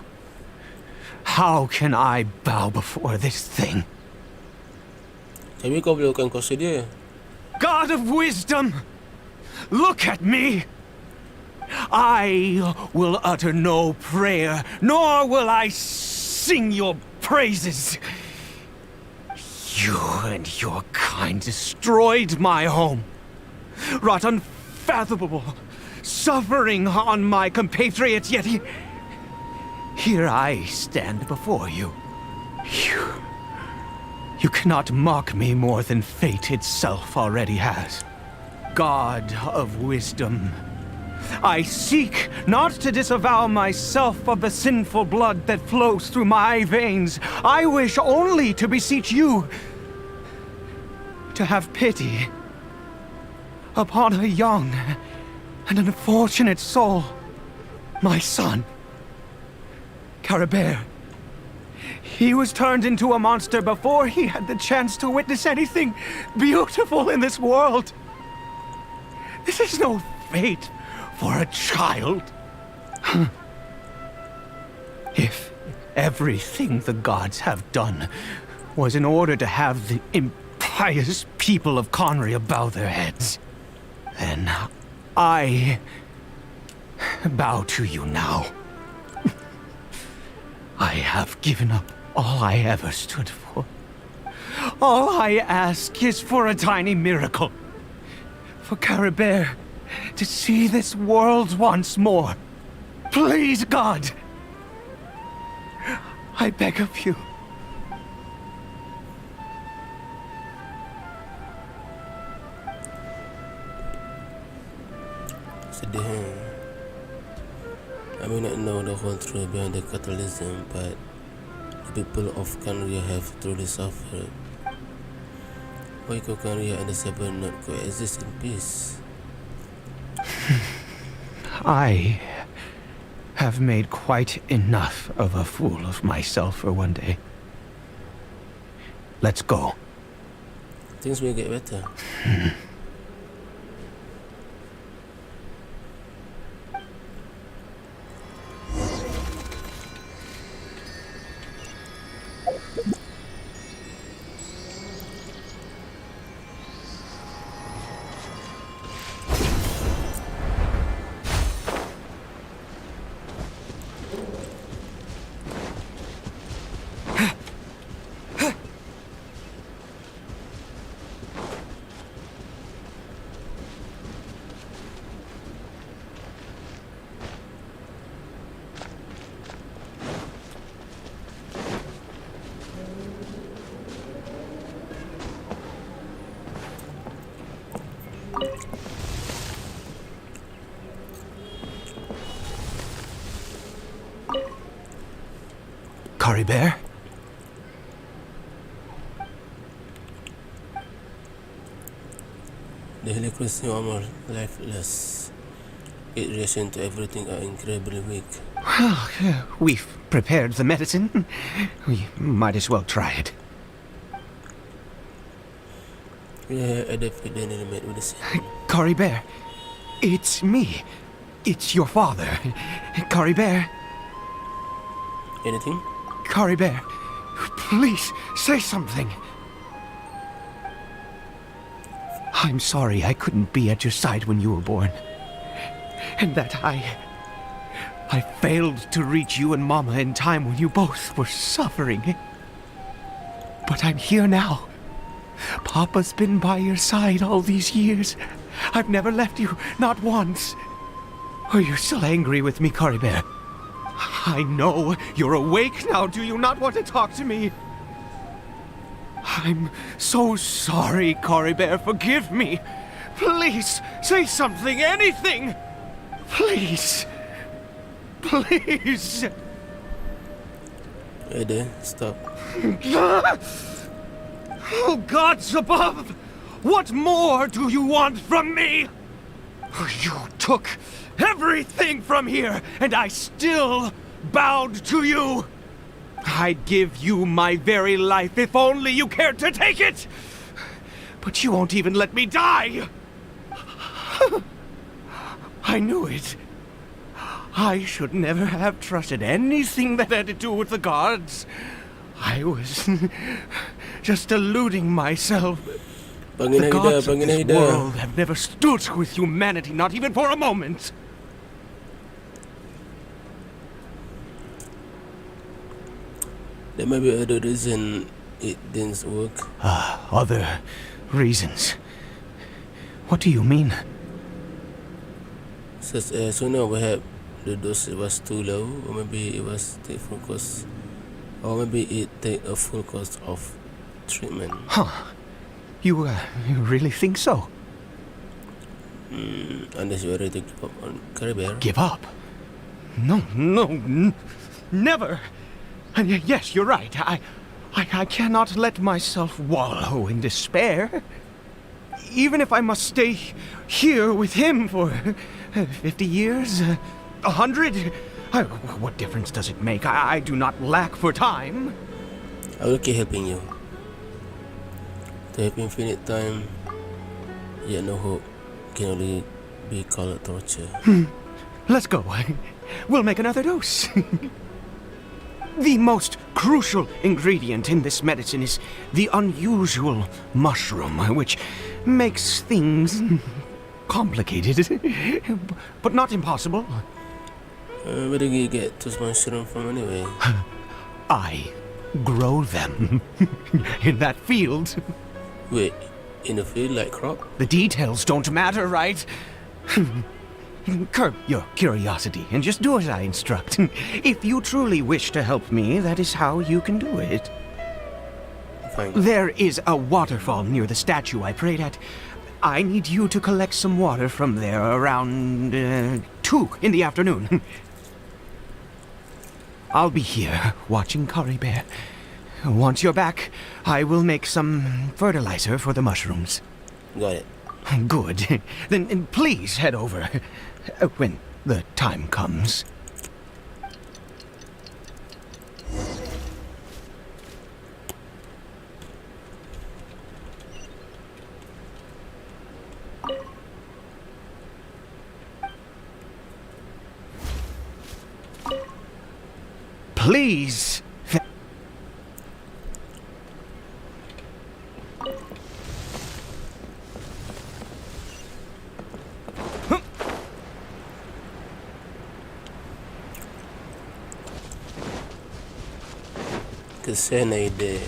How can I bow before this thing? Tapi kau boleh bukan kuasa dia. God of Wisdom! Look at me! I will utter no prayer, nor will I sing your praises. You and your kind destroyed my home, wrought unfathomable suffering on my compatriots, yet here I stand before you. You cannot mock me more than fate itself already has. God of Wisdom, I seek not to disavow myself of the sinful blood that flows through my veins. I wish only to beseech you to have pity upon a young and unfortunate soul, my son, Carabert. He was turned into a monster before he had the chance to witness anything beautiful in this world. This is no fate for a child. If everything the gods have done was in order to have the impious people of Conria bow their heads, then I bow to you now. I have given up all I ever stood for. All I ask is for a tiny miracle. For Carabert to see this world once more. Please, God. I beg of you. Sedih. I may not know the whole truth behind the catalysm, but the people of Conria have truly suffered. Why could Conria and the Seven not coexist in peace? I have made quite enough of a fool of myself for one day. Let's go. Things will get better. Curry Bear? The helicopters are lifeless. Its reaction to everything are incredibly weak. Well, we've prepared the medicine. We might as well try it. Yeah, I definitely made with the same. Curry Bear, it's me. It's your father. Curry Bear. Anything? Curry Bear, please say something. I'm sorry I couldn't be at your side when you were born. And that I failed to reach you and Mama in time when you both were suffering. But I'm here now. Papa's been by your side all these years. I've never left you, not once. Are you still angry with me, Curry Bear? I know you're awake now. Do you not want to talk to me? I'm so sorry, Curry Bear. Forgive me. Please, say something, anything. Please. Please. Hey there, stop. Oh, gods above! What more do you want from me? You took everything from here, and I still bowed to you. I'd give you my very life if only you cared to take it. But you won't even let me die. I knew it. I should never have trusted anything that had to do with the gods. I was just deluding myself. The gods of this world have never stood with humanity, not even for a moment. There may be other reason it didn't work. Other reasons? What do you mean? Such as, perhaps the dose was too low, or maybe it was take full course, or maybe it take a full course of treatment. Huh. You really think so? Unless you're ready to give up on Curry Bear. Give up? No, never. And yes, you're right. I cannot let myself wallow in despair. Even if I must stay here with him for 50 years, 100, what difference does it make? I do not lack for time. I will keep helping you. To have infinite time, yet no hope, can only be called torture. Let's go. We'll make another dose. The most crucial ingredient in this medicine is the unusual mushroom, which makes things complicated, but not impossible. Where do you get this mushroom from anyway? I grow them in that field. Wait, in a field like crop? The details don't matter, right? Curb your curiosity and just do as I instruct. If you truly wish to help me, that is how you can do it. Fine. There is a waterfall near the statue I prayed at. I need you to collect some water from there around 2 in the afternoon. I'll be here watching Curry Bear. Once you're back, I will make some fertilizer for the mushrooms. Got it. Good. Then please head over when the time comes. Please. Kasi na ide.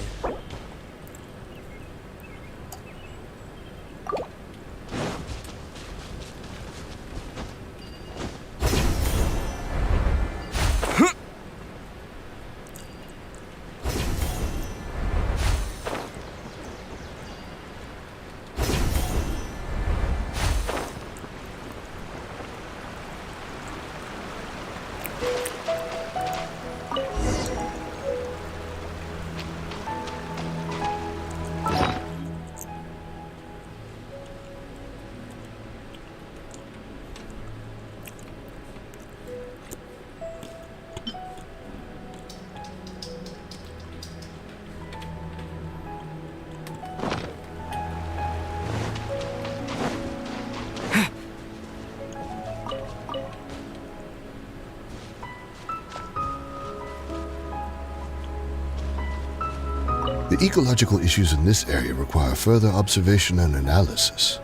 The ecological issues in this area require further observation and analysis.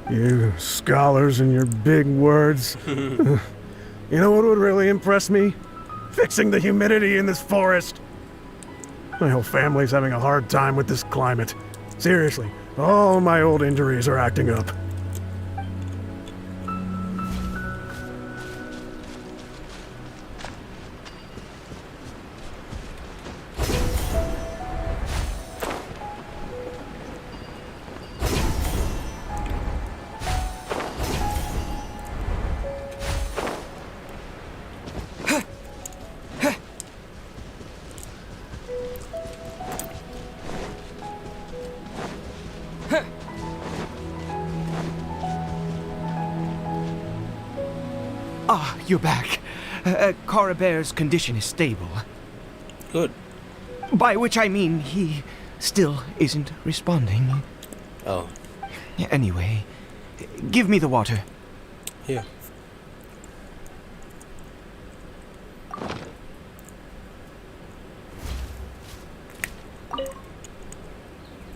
You scholars and your big words. You know what would really impress me? Fixing the humidity in this forest. My whole family's having a hard time with this climate. Seriously, all my old injuries are acting up. Ah, you're back. Carabear's condition is stable. Good. By which I mean he still isn't responding. Oh. Anyway, give me the water. Here.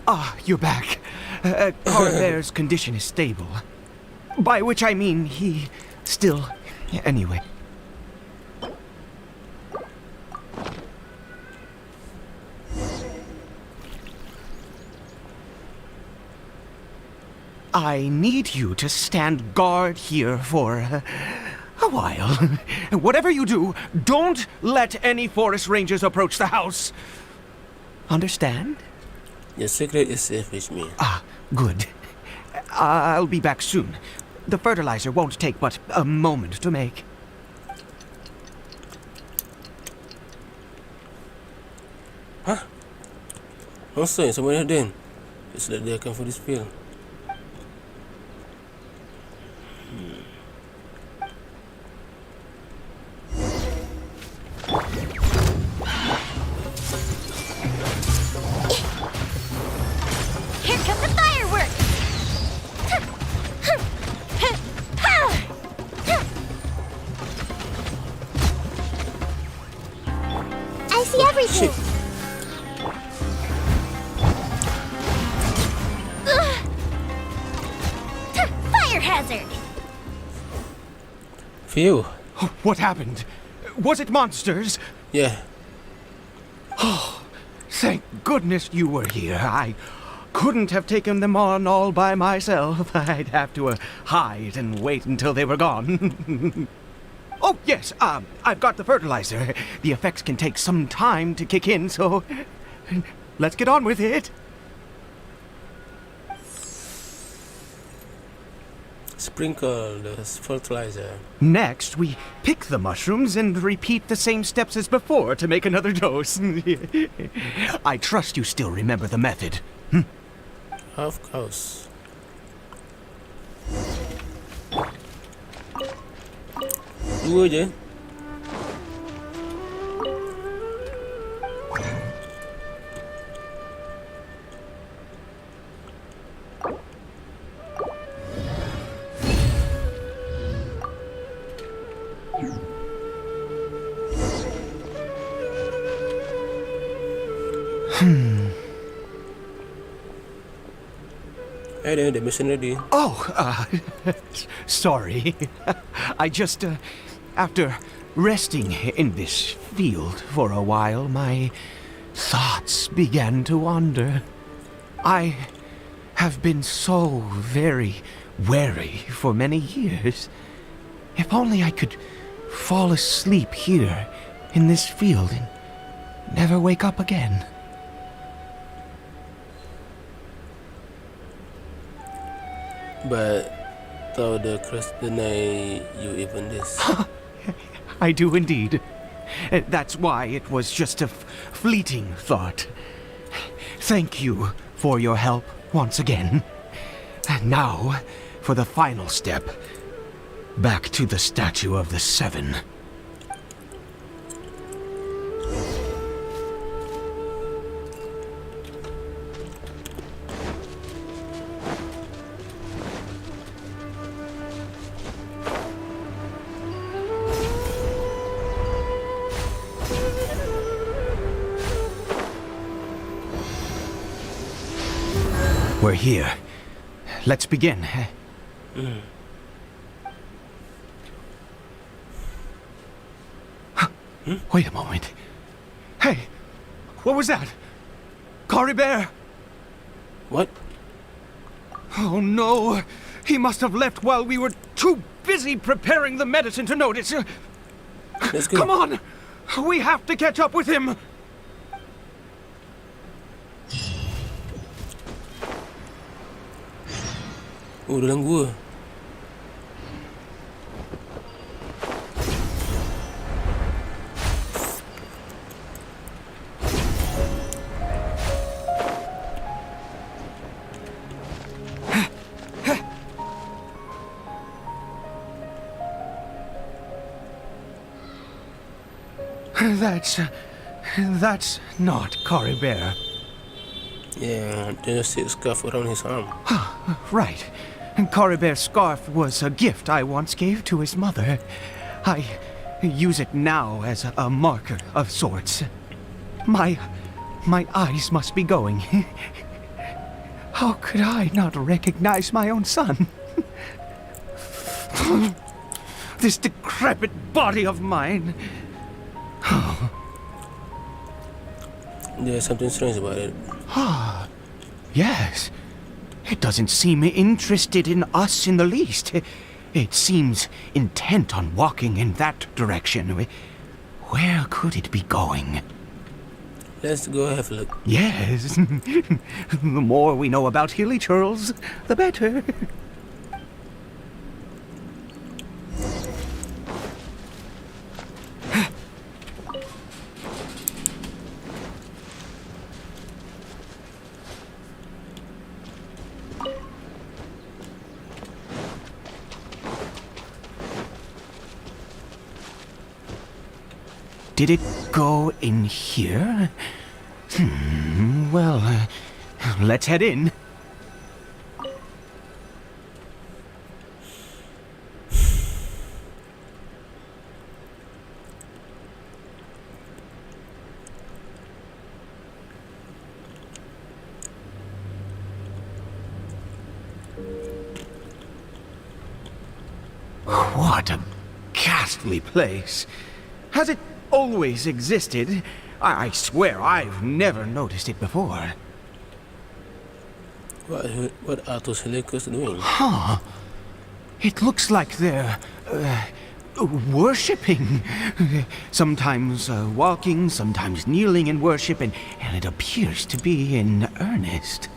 Ah, you're back. Carabear's condition is stable. By which I mean he still... Anyway. I need you to stand guard here for a while. Whatever you do, don't let any forest rangers approach the house. Understand? Your secret is safe with me. Ah, good. I'll be back soon. The fertilizer won't take but a moment to make. Huh? I'm saying somewhere then. Just let they come for this field. Here come the fireworks! I see everything. Fire hazard! Phew. What happened? Was it monsters? Yeah. Oh, thank goodness you were here. I couldn't have taken them on all by myself. I'd have to hide and wait until they were gone. Oh, yes, I've got the fertilizer. The effects can take some time to kick in, so let's get on with it. Sprinkle the fertilizer. Next, we pick the mushrooms and repeat the same steps as before to make another dose. I trust you still remember the method. Of course. Dua je. Hey, the mission ready. Oh, sorry. I just, after resting in this field for a while, my thoughts began to wander. I have been so very wary for many years. If only I could fall asleep here in this field and never wake up again. But thou the crust deny you even this. I do indeed. That's why it was just a fleeting thought. Thank you for your help once again. And now, for the final step. Back to the Statue of the Seven. We're here. Let's begin. Wait a moment. Hey, what was that? Cory Bear! What? Oh no! He must have left while we were too busy preparing the medicine to notice. Let's go. Come on! We have to catch up with him! Oh, dalam gua. That's not Cory Bear. Yeah, there's a silk scarf around his arm. Right. Cory Bear's scarf was a gift I once gave to his mother. I use it now as a marker of sorts. My eyes must be going. How could I not recognize my own son? This decrepit body of mine. There's something strange about it. Yes. It doesn't seem interested in us in the least. It seems intent on walking in that direction. Where could it be going? Let's go have a look. Yes. The more we know about Hilly Churls, the better. Did it go in here? Well, let's head in. What a ghastly place. Has it always existed? I swear I've never noticed it before. What are those Helicos doing? Huh. It looks like they're worshipping. Sometimes walking, sometimes kneeling in worship, and it appears to be in earnest.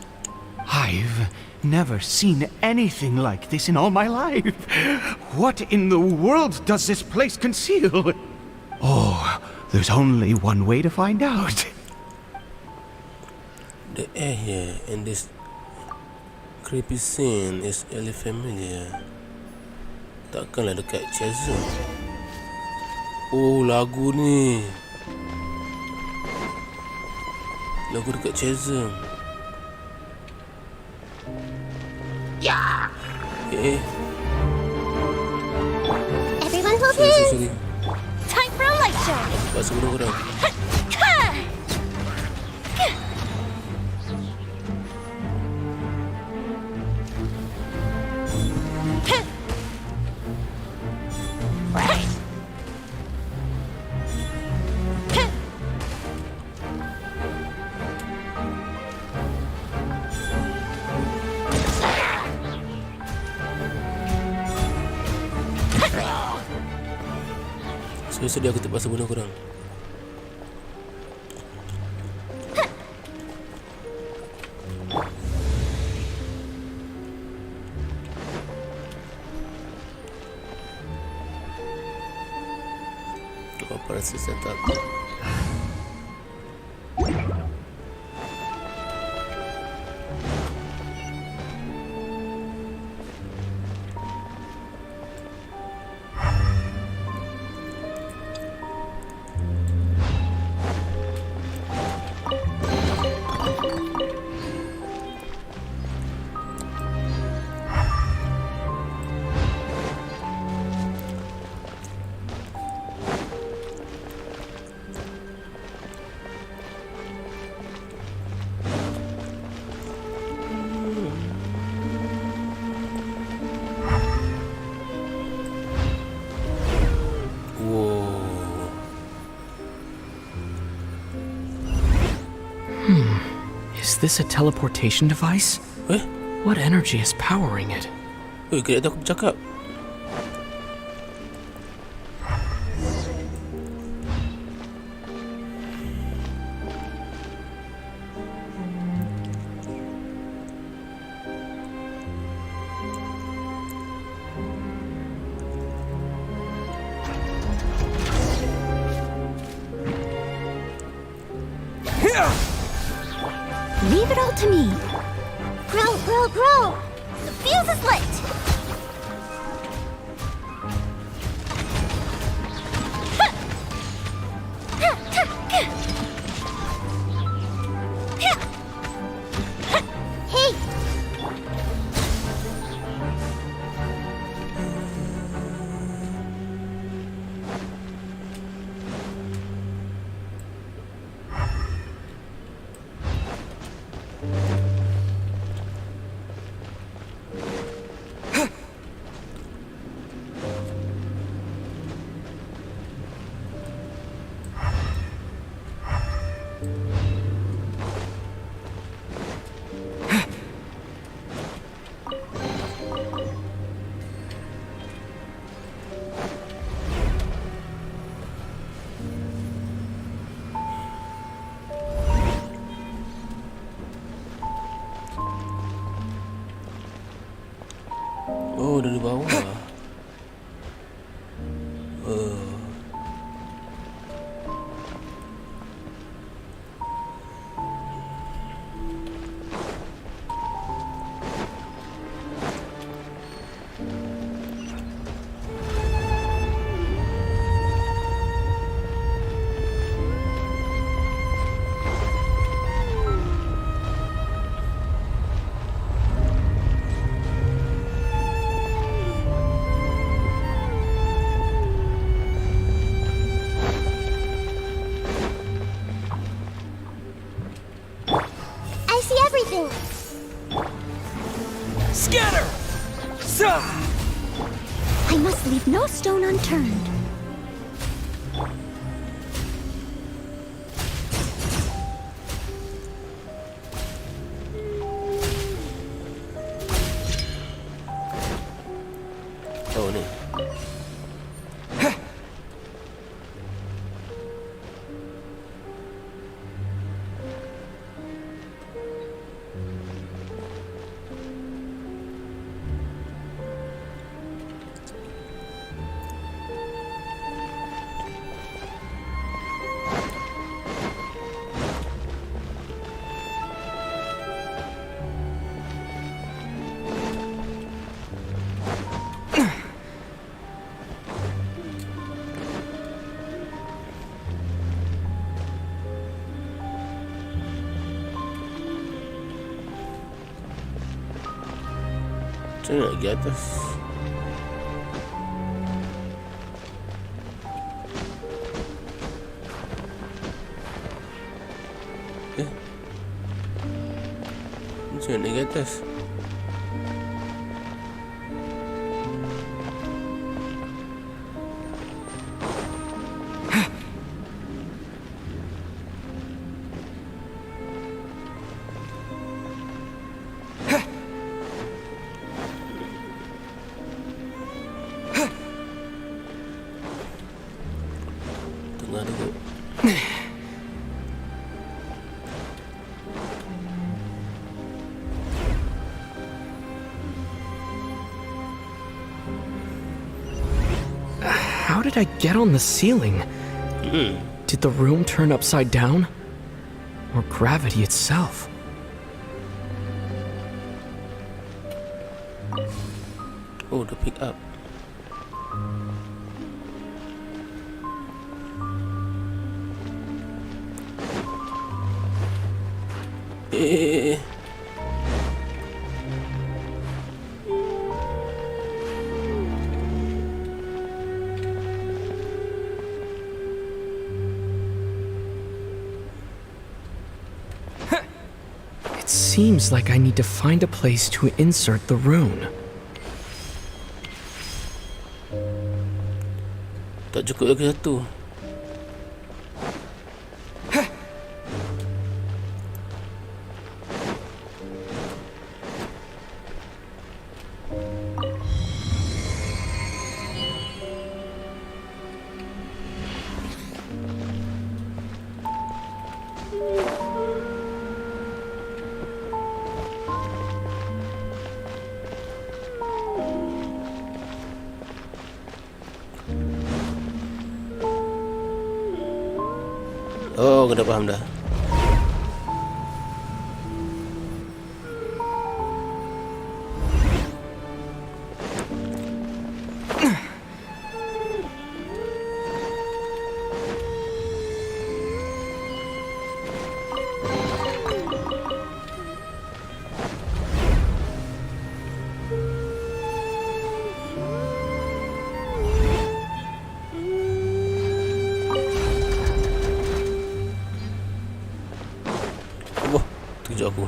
I've never seen anything like this in all my life. What in the world does this place conceal? Oh, there's only one way to find out. The air here in this creepy scene is really familiar. Takkanlah dekat Chasm. Oh, lagu ni. Lagu dekat Chasm. Yeah. Everyone hold hands. Time for a light show. Pasal orang-orang. Sedih aku terpaksa bunuh korang. Operasi setup. this a teleportation device? What energy is powering it? Kira aku bercakap. Leave it all to me. Grow, grow, grow! The fuse is lit! Hey! Oh, dari bawah. Scatter! I must leave no stone unturned. Oh, ni. Macam mana nak pergi atas? Macam mana nak pergi atas? How did I get on the ceiling? Did the room turn upside down? Or gravity itself? Oh, the pick up. It seems like I need to find a place to insert the rune. Tak cukup lagi satu. Oh, udah paham dah. Tujuh aku.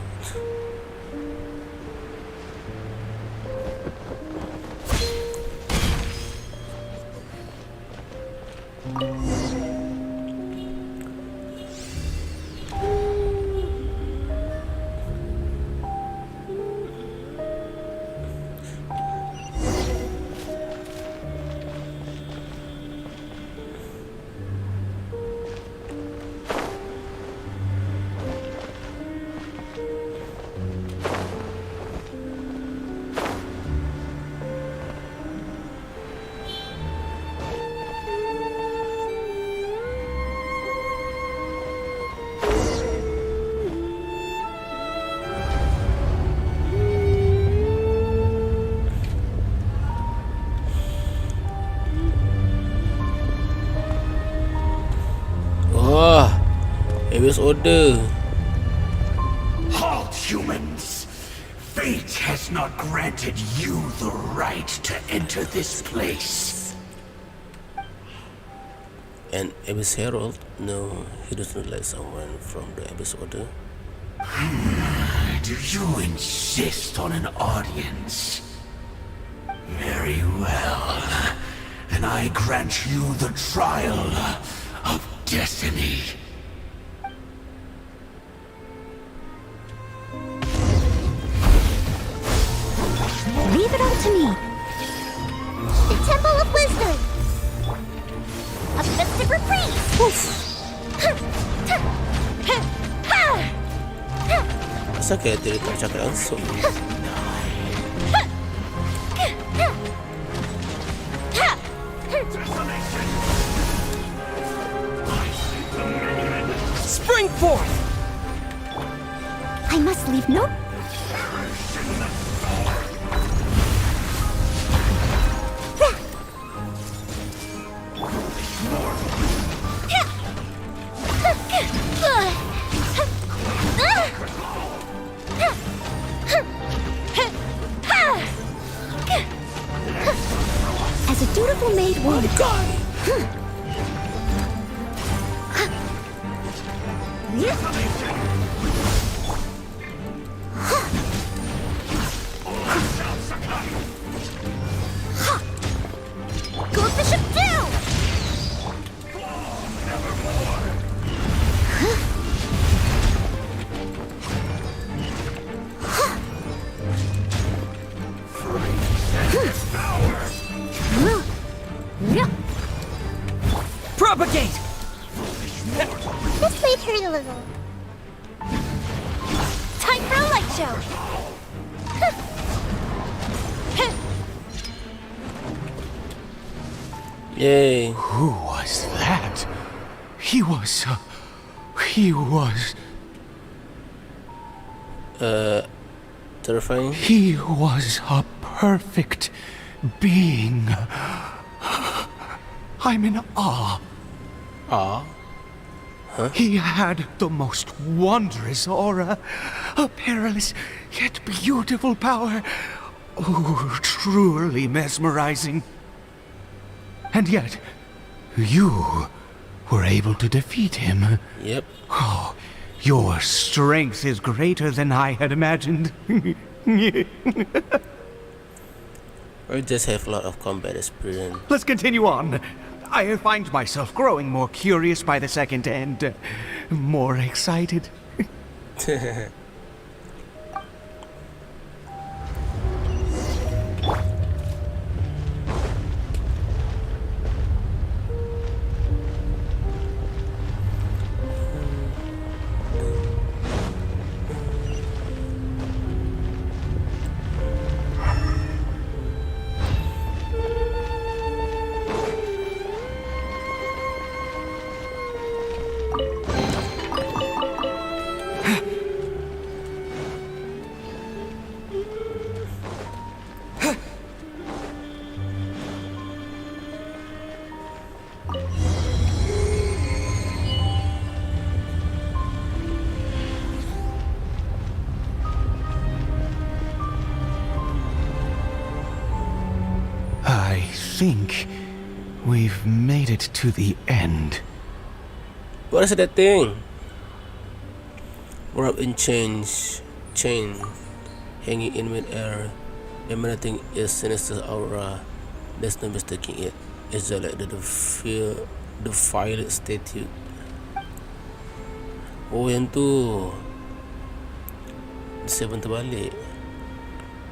Previous order. Halt, humans! Fate has not granted you the right to enter this place. And Abyss Herald? No, he does not like someone from the Abyss Order. Do you insist on an audience? Very well. Then I grant you the trial of destiny. Leave it up to me. The Temple of Wisdom. A festive reprise. Masa kayak dia tak cakap langsung. Spring forth! I must leave no... As a dutiful maid would. Go bishop down! Propagate! This might hurt a little. Time for a light show! Yay. Who was that? He was... terrifying. He was a perfect being. I'm in awe. Awe? Huh? He had the most wondrous aura, a perilous yet beautiful power. Oh, truly mesmerizing. And yet, you were able to defeat him. Yep. Oh, your strength is greater than I had imagined. Or just have a lot of combat experience. Let's continue on. I find myself growing more curious by the second and more excited. think we've made it to the end. What is that thing? Wrapped in chain, hanging in mid-air, emanating a sinister aura. There's no mistaking it. It's just like the violet statue. Oh, yang tu Seven terbalik.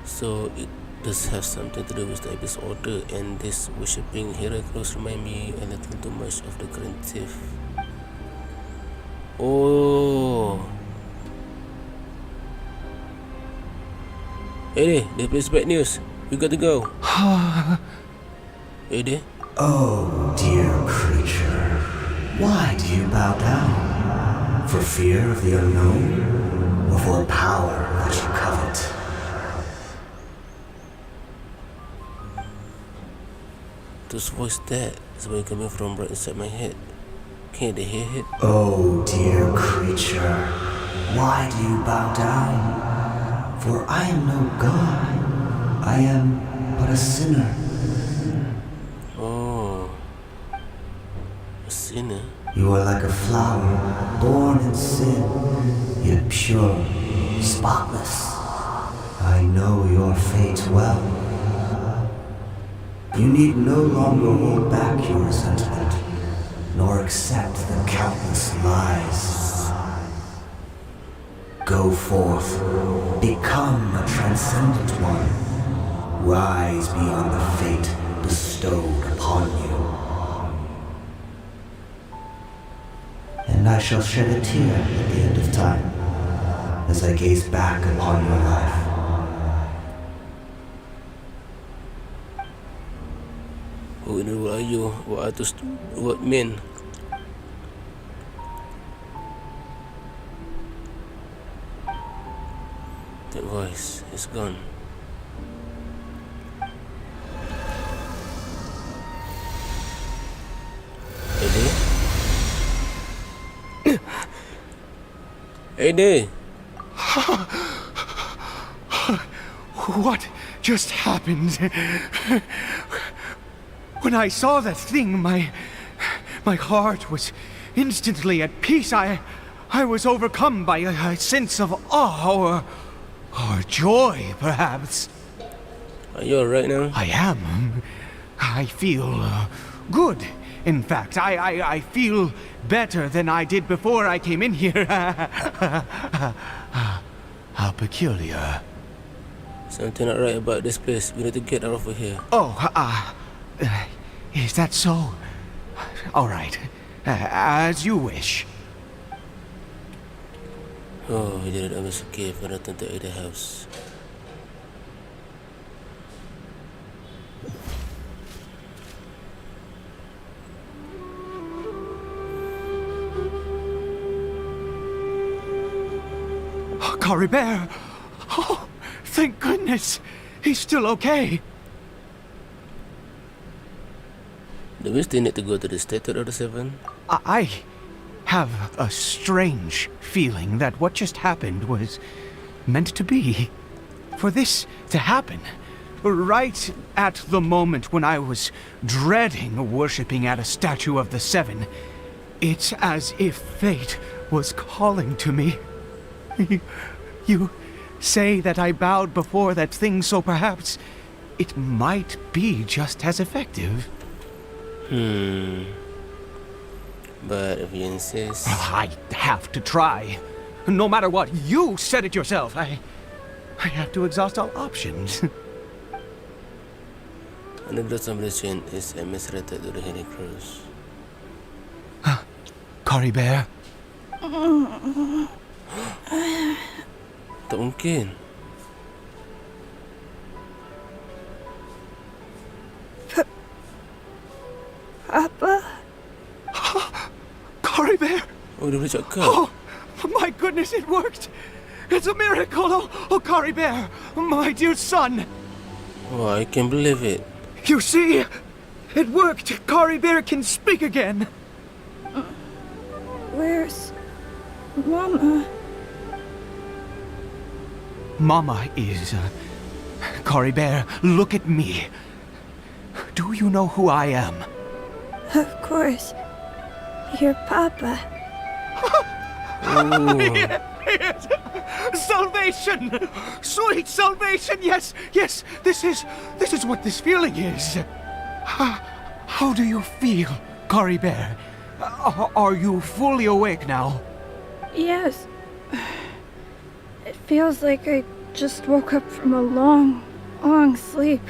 So it does have something to do with the Abyss Order, and this worshipping Heracles remind me a little too much of the current thief. Oh, hey, they play bad news. We got to go. Hey there. Oh, dear creature, why do you bow down? For fear of the unknown, or for power that you covet? Whose voice that is where coming from right inside my head. Can't they hear it? Oh, dear creature, why do you bow down? For I am no god. I am but a sinner. Oh, a sinner? You are like a flower, born in sin, yet pure, spotless. I know your fate well. You need no longer hold back your resentment, nor accept the countless lies. Go forth, become a transcendent one. Rise beyond the fate bestowed upon you. And I shall shed a tear at the end of time, as I gaze back upon your life. Who in the world are you? What men? That voice is gone. Hey there. What just happened? When I saw that thing, my heart was instantly at peace. I was overcome by a sense of awe or joy, perhaps. Are you alright now? I am. I feel good. In fact, I feel better than I did before I came in here. How peculiar. Something not right about this place. We need to get out of here. Oh, is that so? All right. As you wish. Oh, we did it. I was okay if I returned to the house. Cory Bear! Oh, thank goodness! He's still okay. Do we still need to go to the Statue of the Seven? I have a strange feeling that what just happened was meant to be. For this to happen, right at the moment when I was dreading worshipping at a statue of the Seven, it's as if fate was calling to me. You say that I bowed before that thing, so perhaps it might be just as effective. But if you insist... I have to try. No matter what, you said it yourself. I have to exhaust all options. Another celebration is emiserated to the Hidden Cross. Cory Bear? Tak mungkin. Papa? Cory Bear? Oh, dia boleh cakap. Oh, my goodness, it worked! It's a miracle! Oh, Cory Bear, my dear son! Oh, I can't believe it. You see? It worked! Cory Bear can speak again! Where's Mama? Mama is... Cory Bear, look at me. Do you know who I am? Of course. Your papa. Yes. Salvation! Sweet salvation! Yes, yes, this is what this feeling is. How do you feel, Cory Bear? Are you fully awake now? Yes. It feels like I just woke up from a long, long sleep.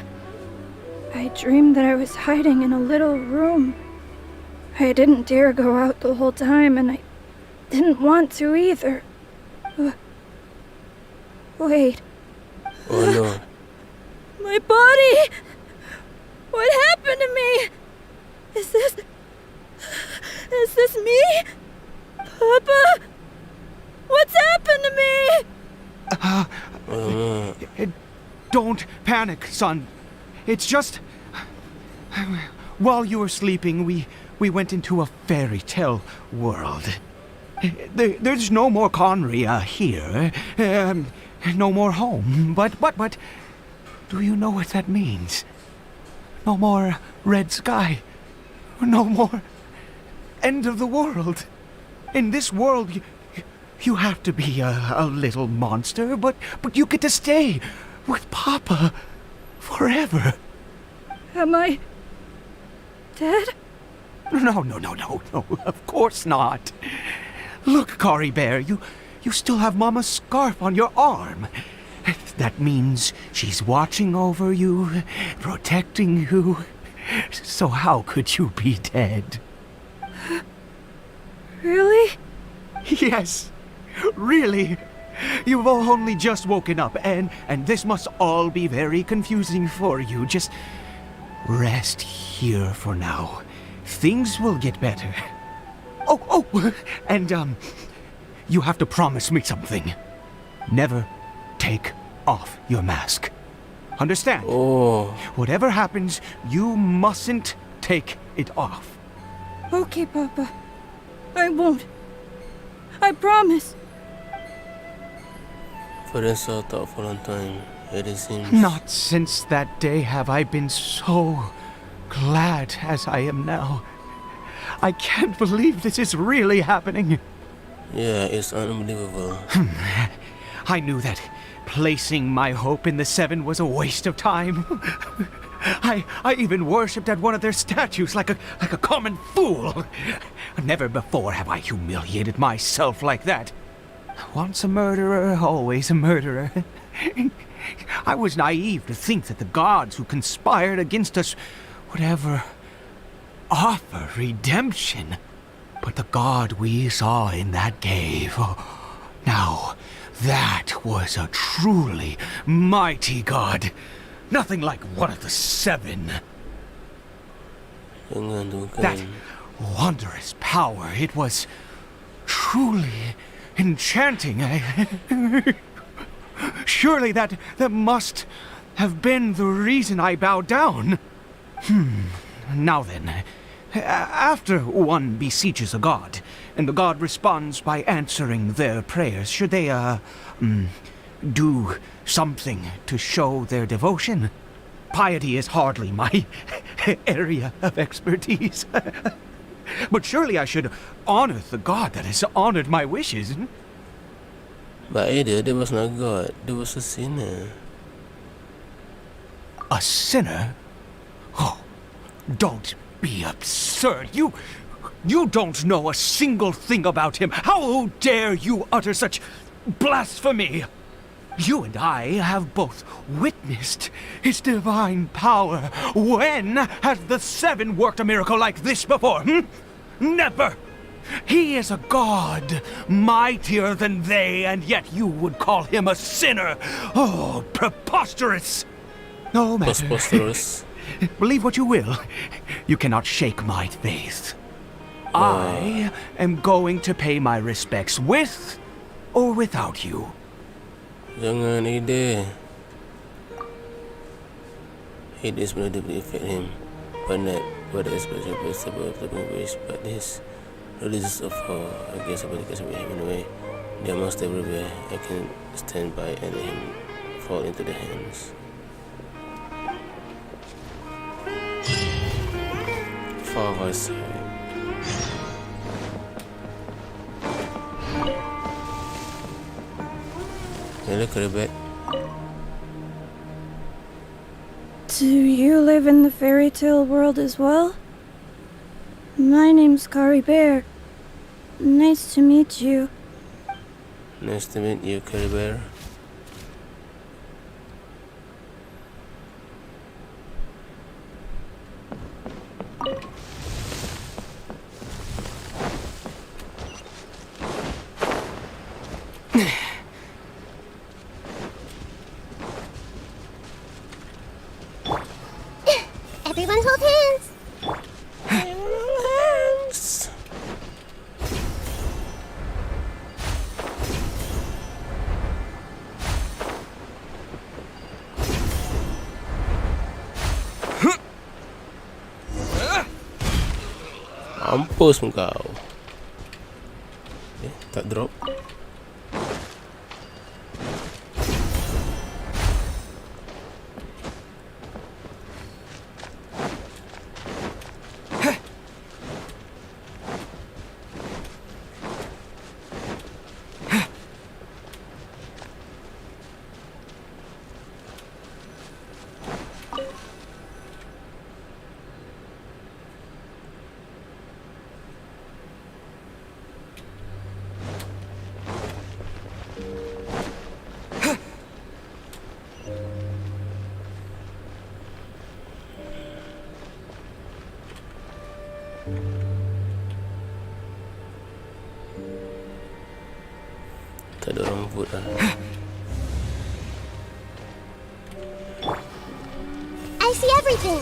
I dreamed that I was hiding in a little room. I didn't dare go out the whole time, and I didn't want to either. Wait. Oh no. My body! What happened to me? Is this me? Papa? What's happened to me? Don't panic, son. It's just... While you were sleeping, we went into a fairy tale world. There's no more Conria here. No more home. But, do you know what that means? No more red sky. No more end of the world. In this world, you have to be a little monster, but you get to stay with Papa forever. Am I dead? No, of course not. Look, Cory Bear, you still have Mama's scarf on your arm. That means she's watching over you, protecting you. So how could you be dead? Really? Yes, really. You've only just woken up, and this must all be very confusing for you. Just rest here for now. Things will get better. Oh, and you have to promise me something. Never take off your mask. Understand? Oh. Whatever happens, you mustn't take it off. Okay, Papa. I won't. I promise. For a sort of a long time, it seems. Not since that day have I been so glad as I am now. I can't believe this is really happening. Yeah, it's unbelievable. I knew that placing my hope in the Seven was a waste of time. I even worshipped at one of their statues like a common fool. Never before have I humiliated myself like that. Once a murderer, always a murderer. I was naive to think that the gods who conspired against us would ever offer redemption. But the god we saw in that cave, now that was a truly mighty god. Nothing like one of the Seven. That wondrous power, it was truly enchanting. Surely that must have been the reason I bowed down. Now then, after one besieges a god, and the god responds by answering their prayers, should they, do something to show their devotion? Piety is hardly my area of expertise. But surely I should honor the god that has honored my wishes. But Ada, there was no god. There was a sinner. A sinner? Oh, don't be absurd. You don't know a single thing about him. How dare you utter such blasphemy? You and I have both witnessed his divine power. When has the Seven worked a miracle like this before? Never! He is a god, mightier than they, and yet you would call him a sinner. Oh, preposterous! No matter. Preposterous. Believe what you will, you cannot shake my faith. I am going to pay my respects with or without you. Jangan Ida. It is going to affect him, but not what the expression is about the wish, but this releases of her, I guess about the case of him anyway. They are most everywhere. I can stand by and let him fall into the hands. far side. Look at it. Do you live in the fairy tale world as well? My name's Kari Bear. Nice to meet you. Nice to meet you, Kari Bear. Everyone hold hands. Mampus kau. Tak drop. Tak ada orang vote lah. I see everything.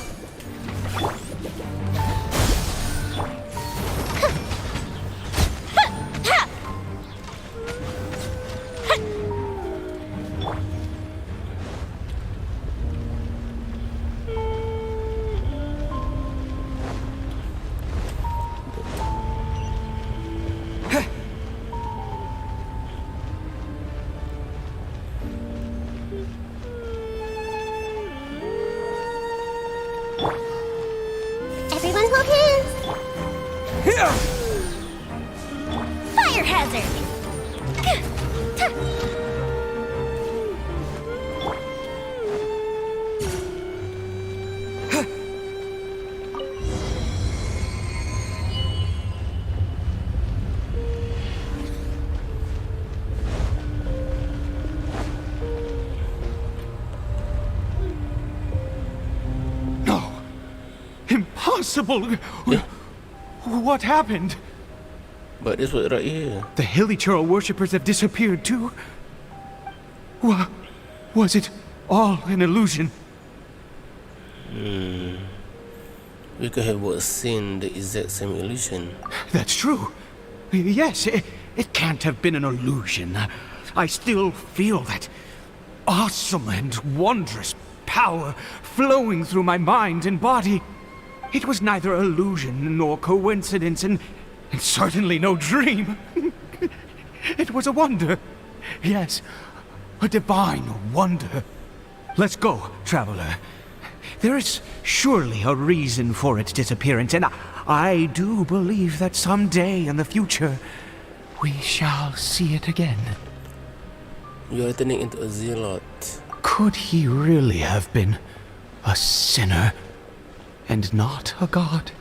Everyone hold hands. Fire hazard. Impossible! What happened? But this was right here. The Hilichurl worshippers have disappeared too? Was it all an illusion? We could have both seen the exact same illusion. That's true. Yes, it can't have been an illusion. I still feel that awesome and wondrous power flowing through my mind and body. It was neither illusion nor coincidence, and certainly no dream. It was a wonder. Yes, a divine wonder. Let's go, traveler. There is surely a reason for its disappearance, and I do believe that someday in the future we shall see it again. You are turning into a zealot. Could he really have been a sinner and not a god?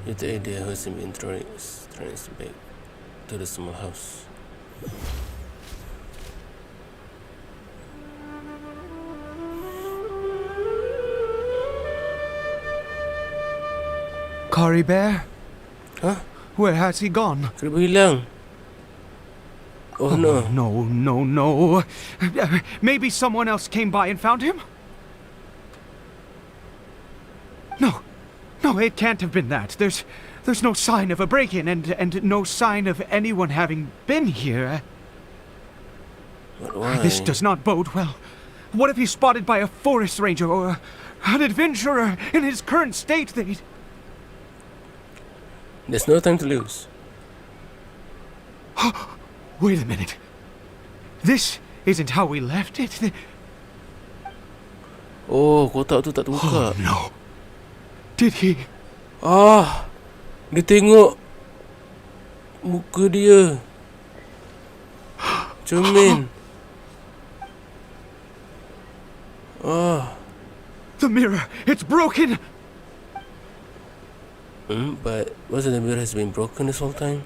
You have the idea who's been traced back to the small house. Kari Bear? Huh? Where has he gone? Kenapa hilang? Oh no. No. Maybe someone else came by and found him? No, it can't have been that. There's no sign of a break-in and no sign of anyone having been here. But why? This does not bode well. What if he's spotted by a forest ranger or an adventurer in his current state? There's no time to lose. Wait a minute. This isn't how we left it. Oh, kotak tu tak terbuka. Oh, no. Did he? Dia tengok muka dia. Cermin. The mirror, it's broken. But wasn't the mirror has been broken this whole time?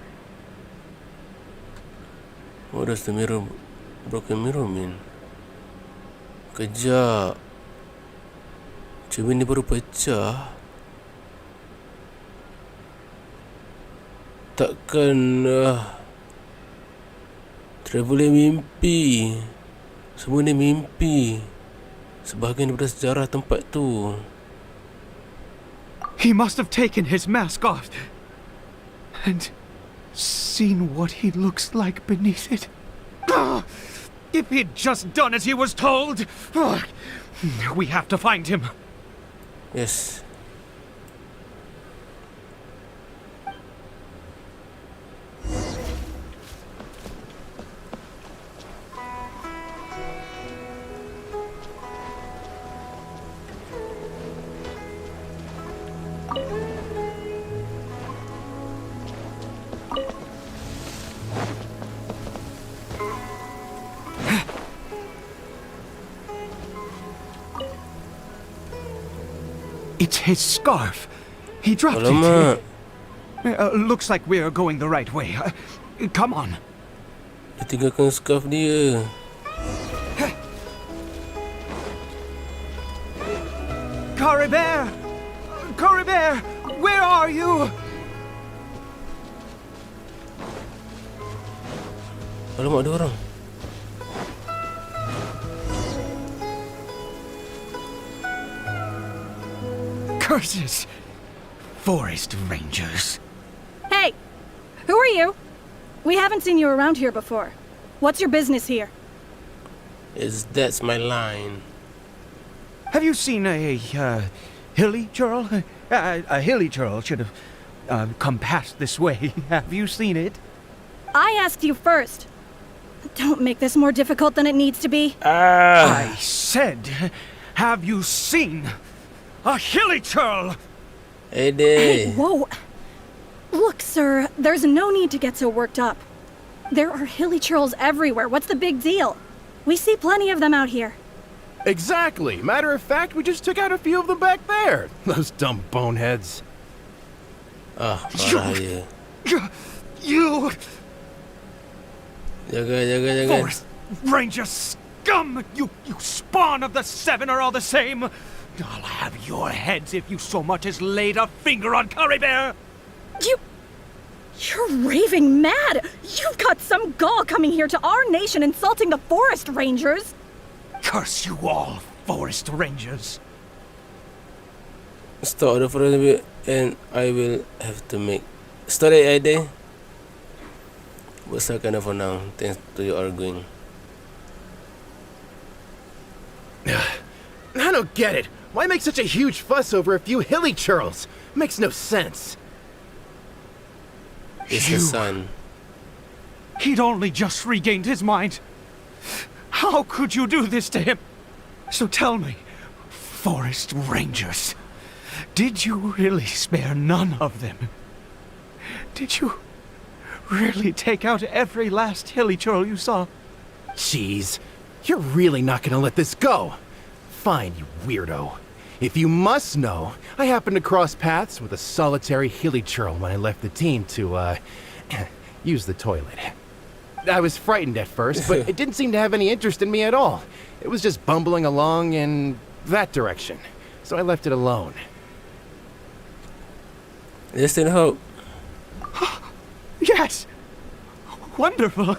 What does the broken mirror mean? Kejap. Cermin ni baru pecah. Takkan traveler mimpi. Semua ni mimpi. Sebahagian daripada sejarah tempat tu. He must have taken his mask off and seen what he looks like beneath it. If he'd just done as he was told. We have to find him. Yes. It's his scarf. He dropped Selamat. it. Looks like we're going the right way. Come on. Dia tinggalkan scarf dia. Caribert! Caribert! Where are you? Alamak, ada orang. Curses! Forest rangers. Hey! Who are you? We haven't seen you around here before. What's your business here? That's my line. Have you seen a hilly churl? A hilly churl should have come past this way. Have you seen it? I asked you first. Don't make this more difficult than it needs to be. I said, have you seen a hilly churl? Hey, whoa. Look, sir, there's no need to get so worked up. There are hilly churls everywhere. What's the big deal? We see plenty of them out here. Exactly. Matter of fact, we just took out a few of them back there. Those dumb boneheads. You... Jaga. Forest Ranger scum! You spawn of the seven are all the same. I'll have your heads if you so much as laid a finger on Caribert. You're raving mad! You've got some gall coming here to our nation insulting the Forest Rangers! Curse you all, Forest Rangers. Stop the for a bit and I will have to make story idea. What's that kind of for now? Thanks to your arguing. I don't get it. Why make such a huge fuss over a few hilly churls? Makes no sense. It's the sun. He'd only just regained his mind. How could you do this to him? So tell me, Forest Rangers, did you really spare none of them? Did you really take out every last hilly churl you saw? Jeez, you're really not gonna let this go. Fine, you weirdo. If you must know, I happened to cross paths with a solitary hilly churl when I left the team to, use the toilet. I was frightened at first, but it didn't seem to have any interest in me at all. It was just bumbling along in that direction, so I left it alone. Just in hope. Yes! Wonderful!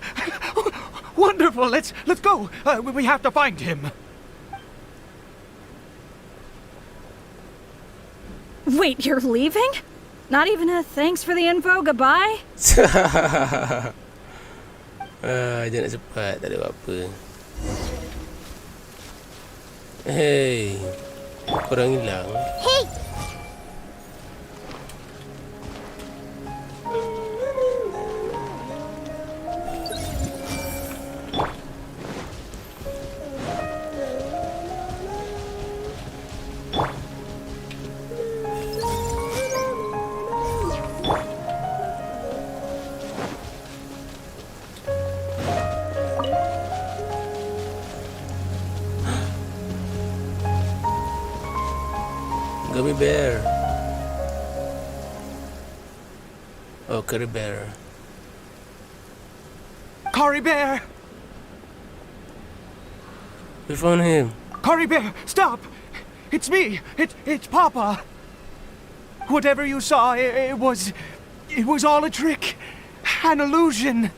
Wonderful! Let's go! We have to find him! Wait, you're leaving? Not even a thanks for the info, goodbye? Jangan nak cepat, tak ada apa-apa. Hey, korang hilang. Hey! bear. Oh, curry bear. Cory Bear! We found him. Cory Bear, stop! It's me! It's Papa! Whatever you saw, it was all a trick. An illusion.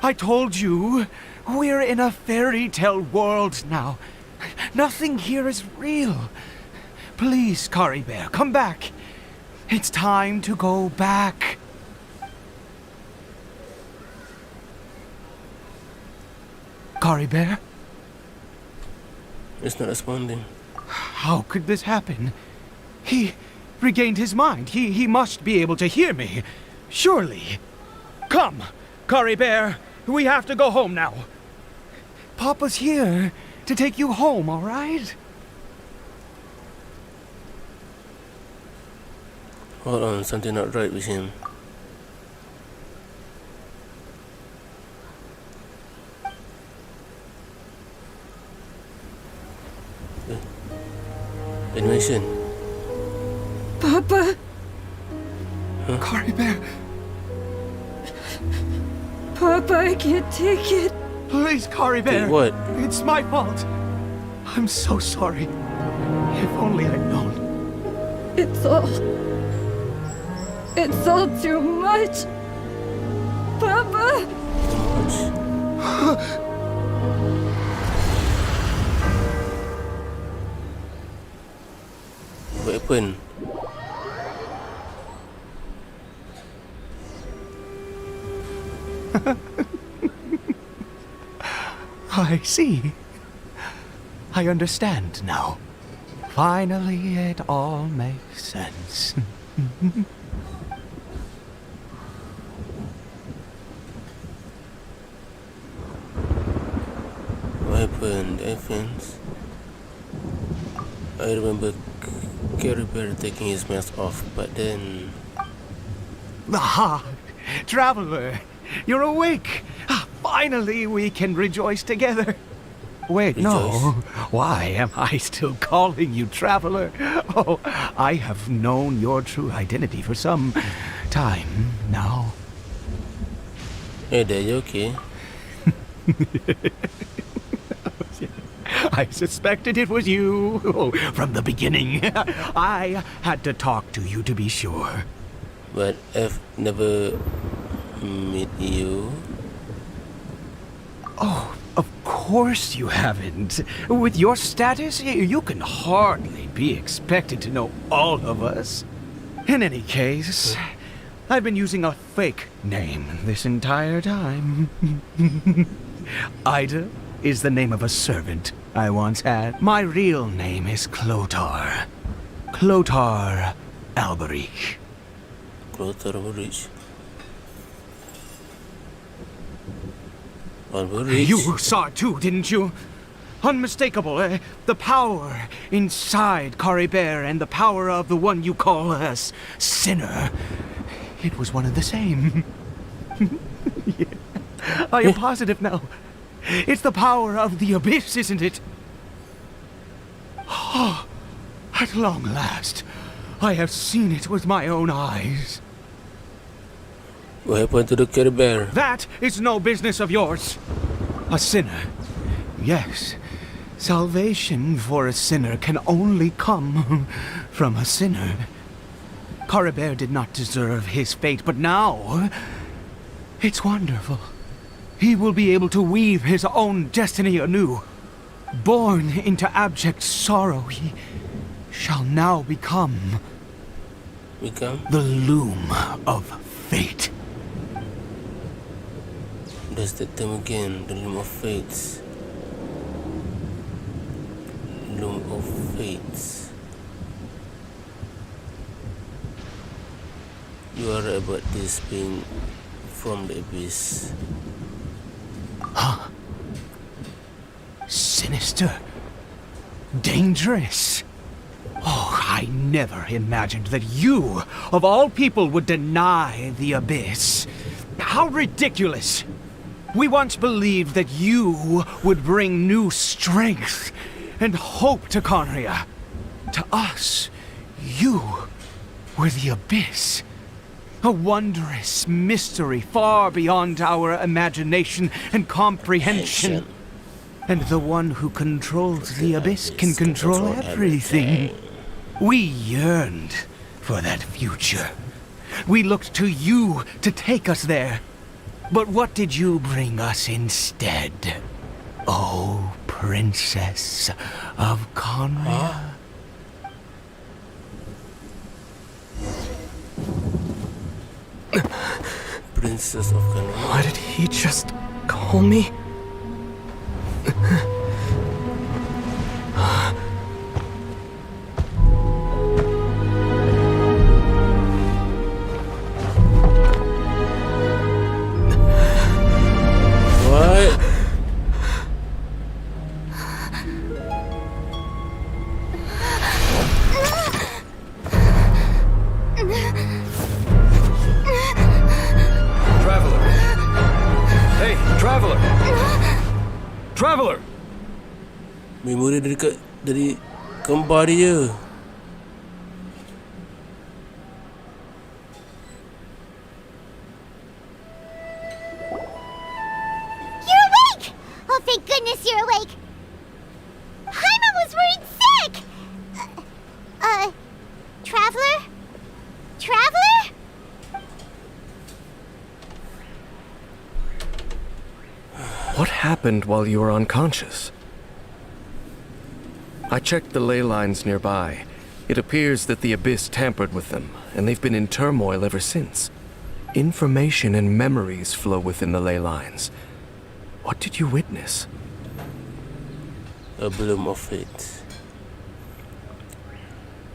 I told you, we're in a fairy tale world now. Nothing here is real. Please, Cory Bear, come back. It's time to go back. Cory Bear? It's not responding. How could this happen? He regained his mind. He must be able to hear me. Surely. Come, Cory Bear. We have to go home now. Papa's here to take you home, all right? Hold on, something not right with him. Animation. Papa. Huh? Cory Bear. Papa, I can't take it. Please, Cory Bear. Take what? It's my fault. I'm so sorry. If only I'd known. It's all too much. Papa. What happened? I see. I understand now. Finally, it all makes sense. What happened, friends? I remember Cory Bear taking his mask off, but then... Ah, Traveler, you're awake. Finally, we can rejoice together. Wait, no. Why am I still calling you Traveler? Oh, I have known your true identity for some time now. Hey there, you okay? I suspected it was you from the beginning. I had to talk to you to be sure. But I've never met you. Oh, of course you haven't. With your status, you can hardly be expected to know all of us. In any case, I've been using a fake name this entire time. Ida is the name of a servant I once had. My real name is Clotar. Clotar Alberich. Clotar Alberich. You saw it too, didn't you? Unmistakable, the power inside Cory Bear and the power of the one you call a sinner. It was one and the same. Yeah. I am positive now. It's the power of the abyss, isn't it? Oh, at long last, I have seen it with my own eyes. What happened to the Cory Bear? That is no business of yours. A sinner. Yes. Salvation for a sinner can only come from a sinner. Cory Bear did not deserve his fate, but now it's wonderful. He will be able to weave his own destiny anew. Born into abject sorrow, he shall now become the loom of fate. That's the term again, the loom of fates. Loom of fates. You are right about this being from the abyss. Huh? Sinister. Dangerous. Oh, I never imagined that you, of all people, would deny the abyss. How ridiculous! We once believed that you would bring new strength and hope to Kaeya. To us, You were the abyss. A wondrous mystery far beyond our imagination and comprehension. And the one who controls the abyss can control everything. We yearned for that future. We looked to you to take us there. But what did you bring us instead? Oh, Princess of Kaeya. Princess of Kaeya. Why did he just call me? What? Traveler! Hey, traveler! Traveler! Memori dari kembar dia. You're awake! Oh, thank goodness you're awake. Aiman was worried sick. Traveler? Traveler? What happened while you were unconscious? I checked the ley lines nearby. It appears that the Abyss tampered with them, and they've been in turmoil ever since. Information and memories flow within the ley lines. What did you witness? A bloom of fate.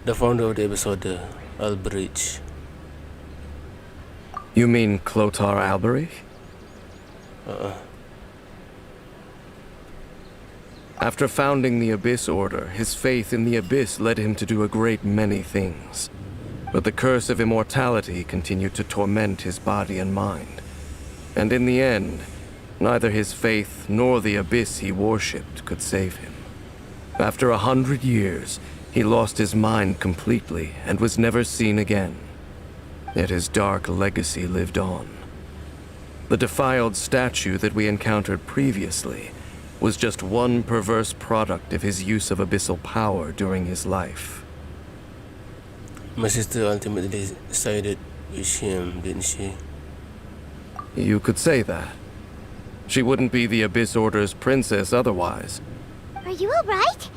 The founder of the episode, Albrecht. You mean Clotar Alberich? After founding the Abyss Order, his faith in the Abyss led him to do a great many things. But the curse of immortality continued to torment his body and mind. And in the end, neither his faith nor the Abyss he worshipped could save him. After 100 years, he lost his mind completely and was never seen again. Yet his dark legacy lived on. The defiled statue that we encountered previously was just one perverse product of his use of abyssal power during his life. My sister ultimately sided with him, didn't she? You could say that. She wouldn't be the Abyss Order's princess otherwise. Are you alright?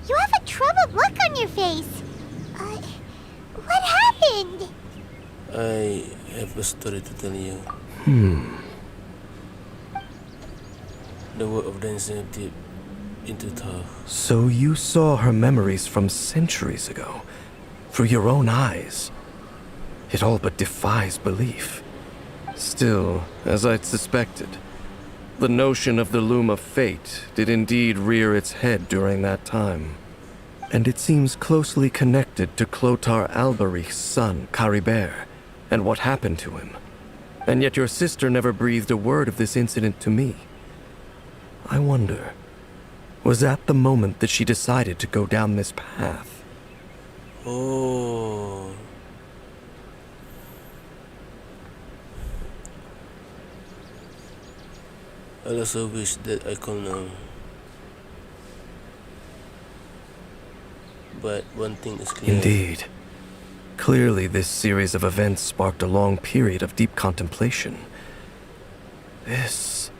You have a troubled look on your face. What happened? I have a story to tell you. The word of Dainsleif deep into her. So you saw her memories from centuries ago, through your own eyes. It all but defies belief. Still, as I'd suspected, the notion of the Loom of Fate did indeed rear its head during that time. And it seems closely connected to Clotar Alberich's son, Caribert, and what happened to him. And yet your sister never breathed a word of this incident to me. I wonder, was that the moment that she decided to go down this path? Oh. I also wish that I could know. But one thing is clear. Indeed. Clearly, this series of events sparked a long period of deep contemplation. This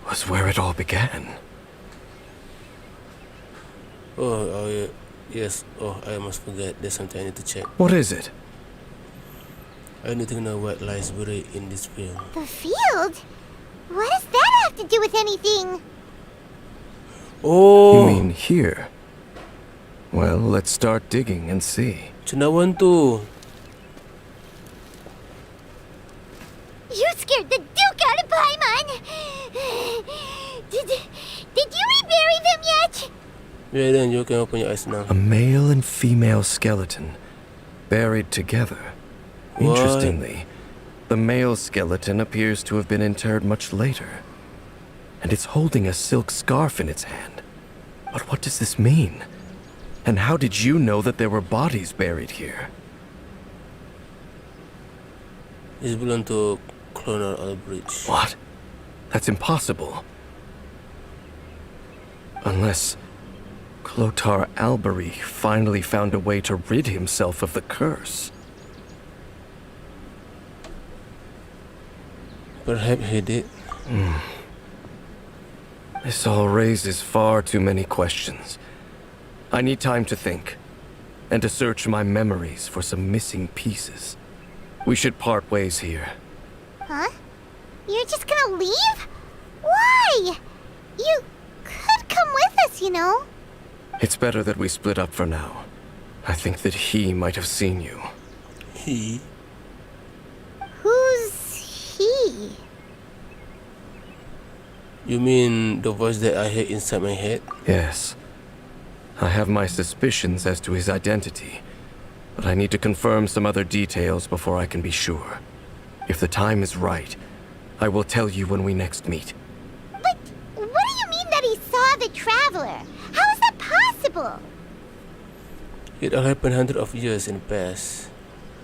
was where it all began. Oh, yeah. Yes. Oh, I almost forget. There's something I need to check. What is it? I need to know what lies buried in this field. The field? What does that have to do with anything? Oh! You mean here? Well, let's start digging and see. Cendawan tu. You scared the Duke out of Paimon! Did you rebury them yet? Yeah, then you can open your eyes now. A male and female skeleton, buried together. What? Interestingly, the male skeleton appears to have been interred much later. And it's holding a silk scarf in its hand. But what does this mean? And how did you know that there were bodies buried here? It's belong to Cloner Albridge. What? That's impossible. Unless Clotar Albery finally found a way to rid himself of the curse. Perhaps he did. This all raises far too many questions. I need time to think, and to search my memories for some missing pieces. We should part ways here. Huh? You're just gonna leave? Why? You could come with us, you know. It's better that we split up for now. I think that he might have seen you. He? Who's he? You mean the voice that I heard inside my head? Yes. I have my suspicions as to his identity, but I need to confirm some other details before I can be sure. If the time is right, I will tell you when we next meet. But what do you mean that he saw the traveler? How is that possible? It all happened hundreds of years in the past,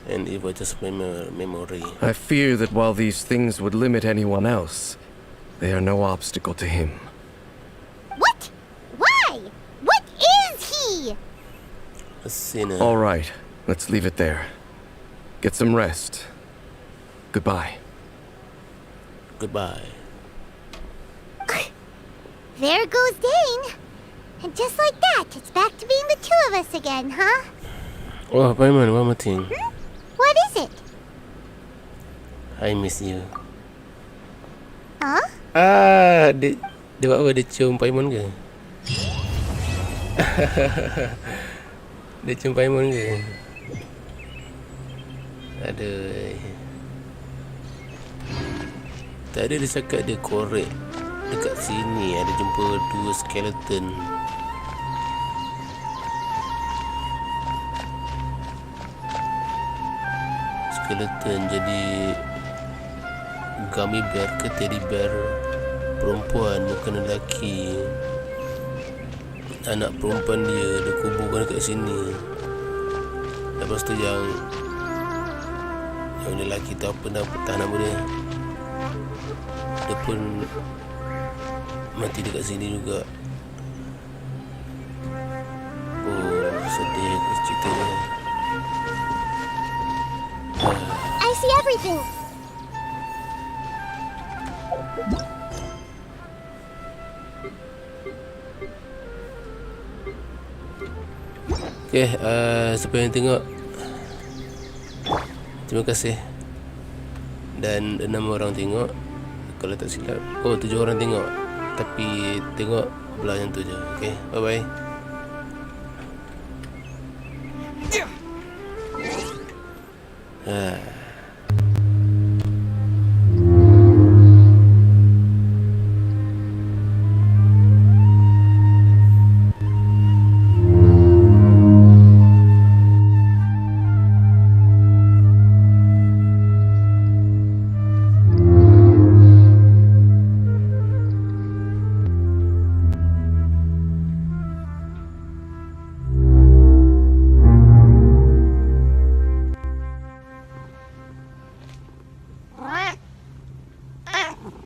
and it was just memory. I fear that while these things would limit anyone else, they are no obstacle to him. What? Why? What is he? A sinner. All right, let's leave it there. Get some rest. Goodbye. Goodbye. There goes Dane. And just like that, it's back to being the two of us again, huh? Oh, Aiman, one more thing. What is it? I miss you. Huh? Dia buat apa? Dia cium Aiman ke? Dia cium Aiman ke? Aduh. Tadi dia cakap dia korek dekat sini ada jumpa 2 skeleton. Skeleton jadi gummy bear ke teddy bear perempuan bukan lelaki. Anak perempuan dia kuburkan dekat sini. Lepas tu yang lelaki tu apa nama dia? Dia pun mati dekat sini juga. Oh, sedih ceritanya. I see everything. Okay, siapa yang tengok, terima kasih. Dan 6 orang tengok, kalau tak silap. Oh, 7 orang tengok, tapi tengok belah yang tu je. Okay, bye bye.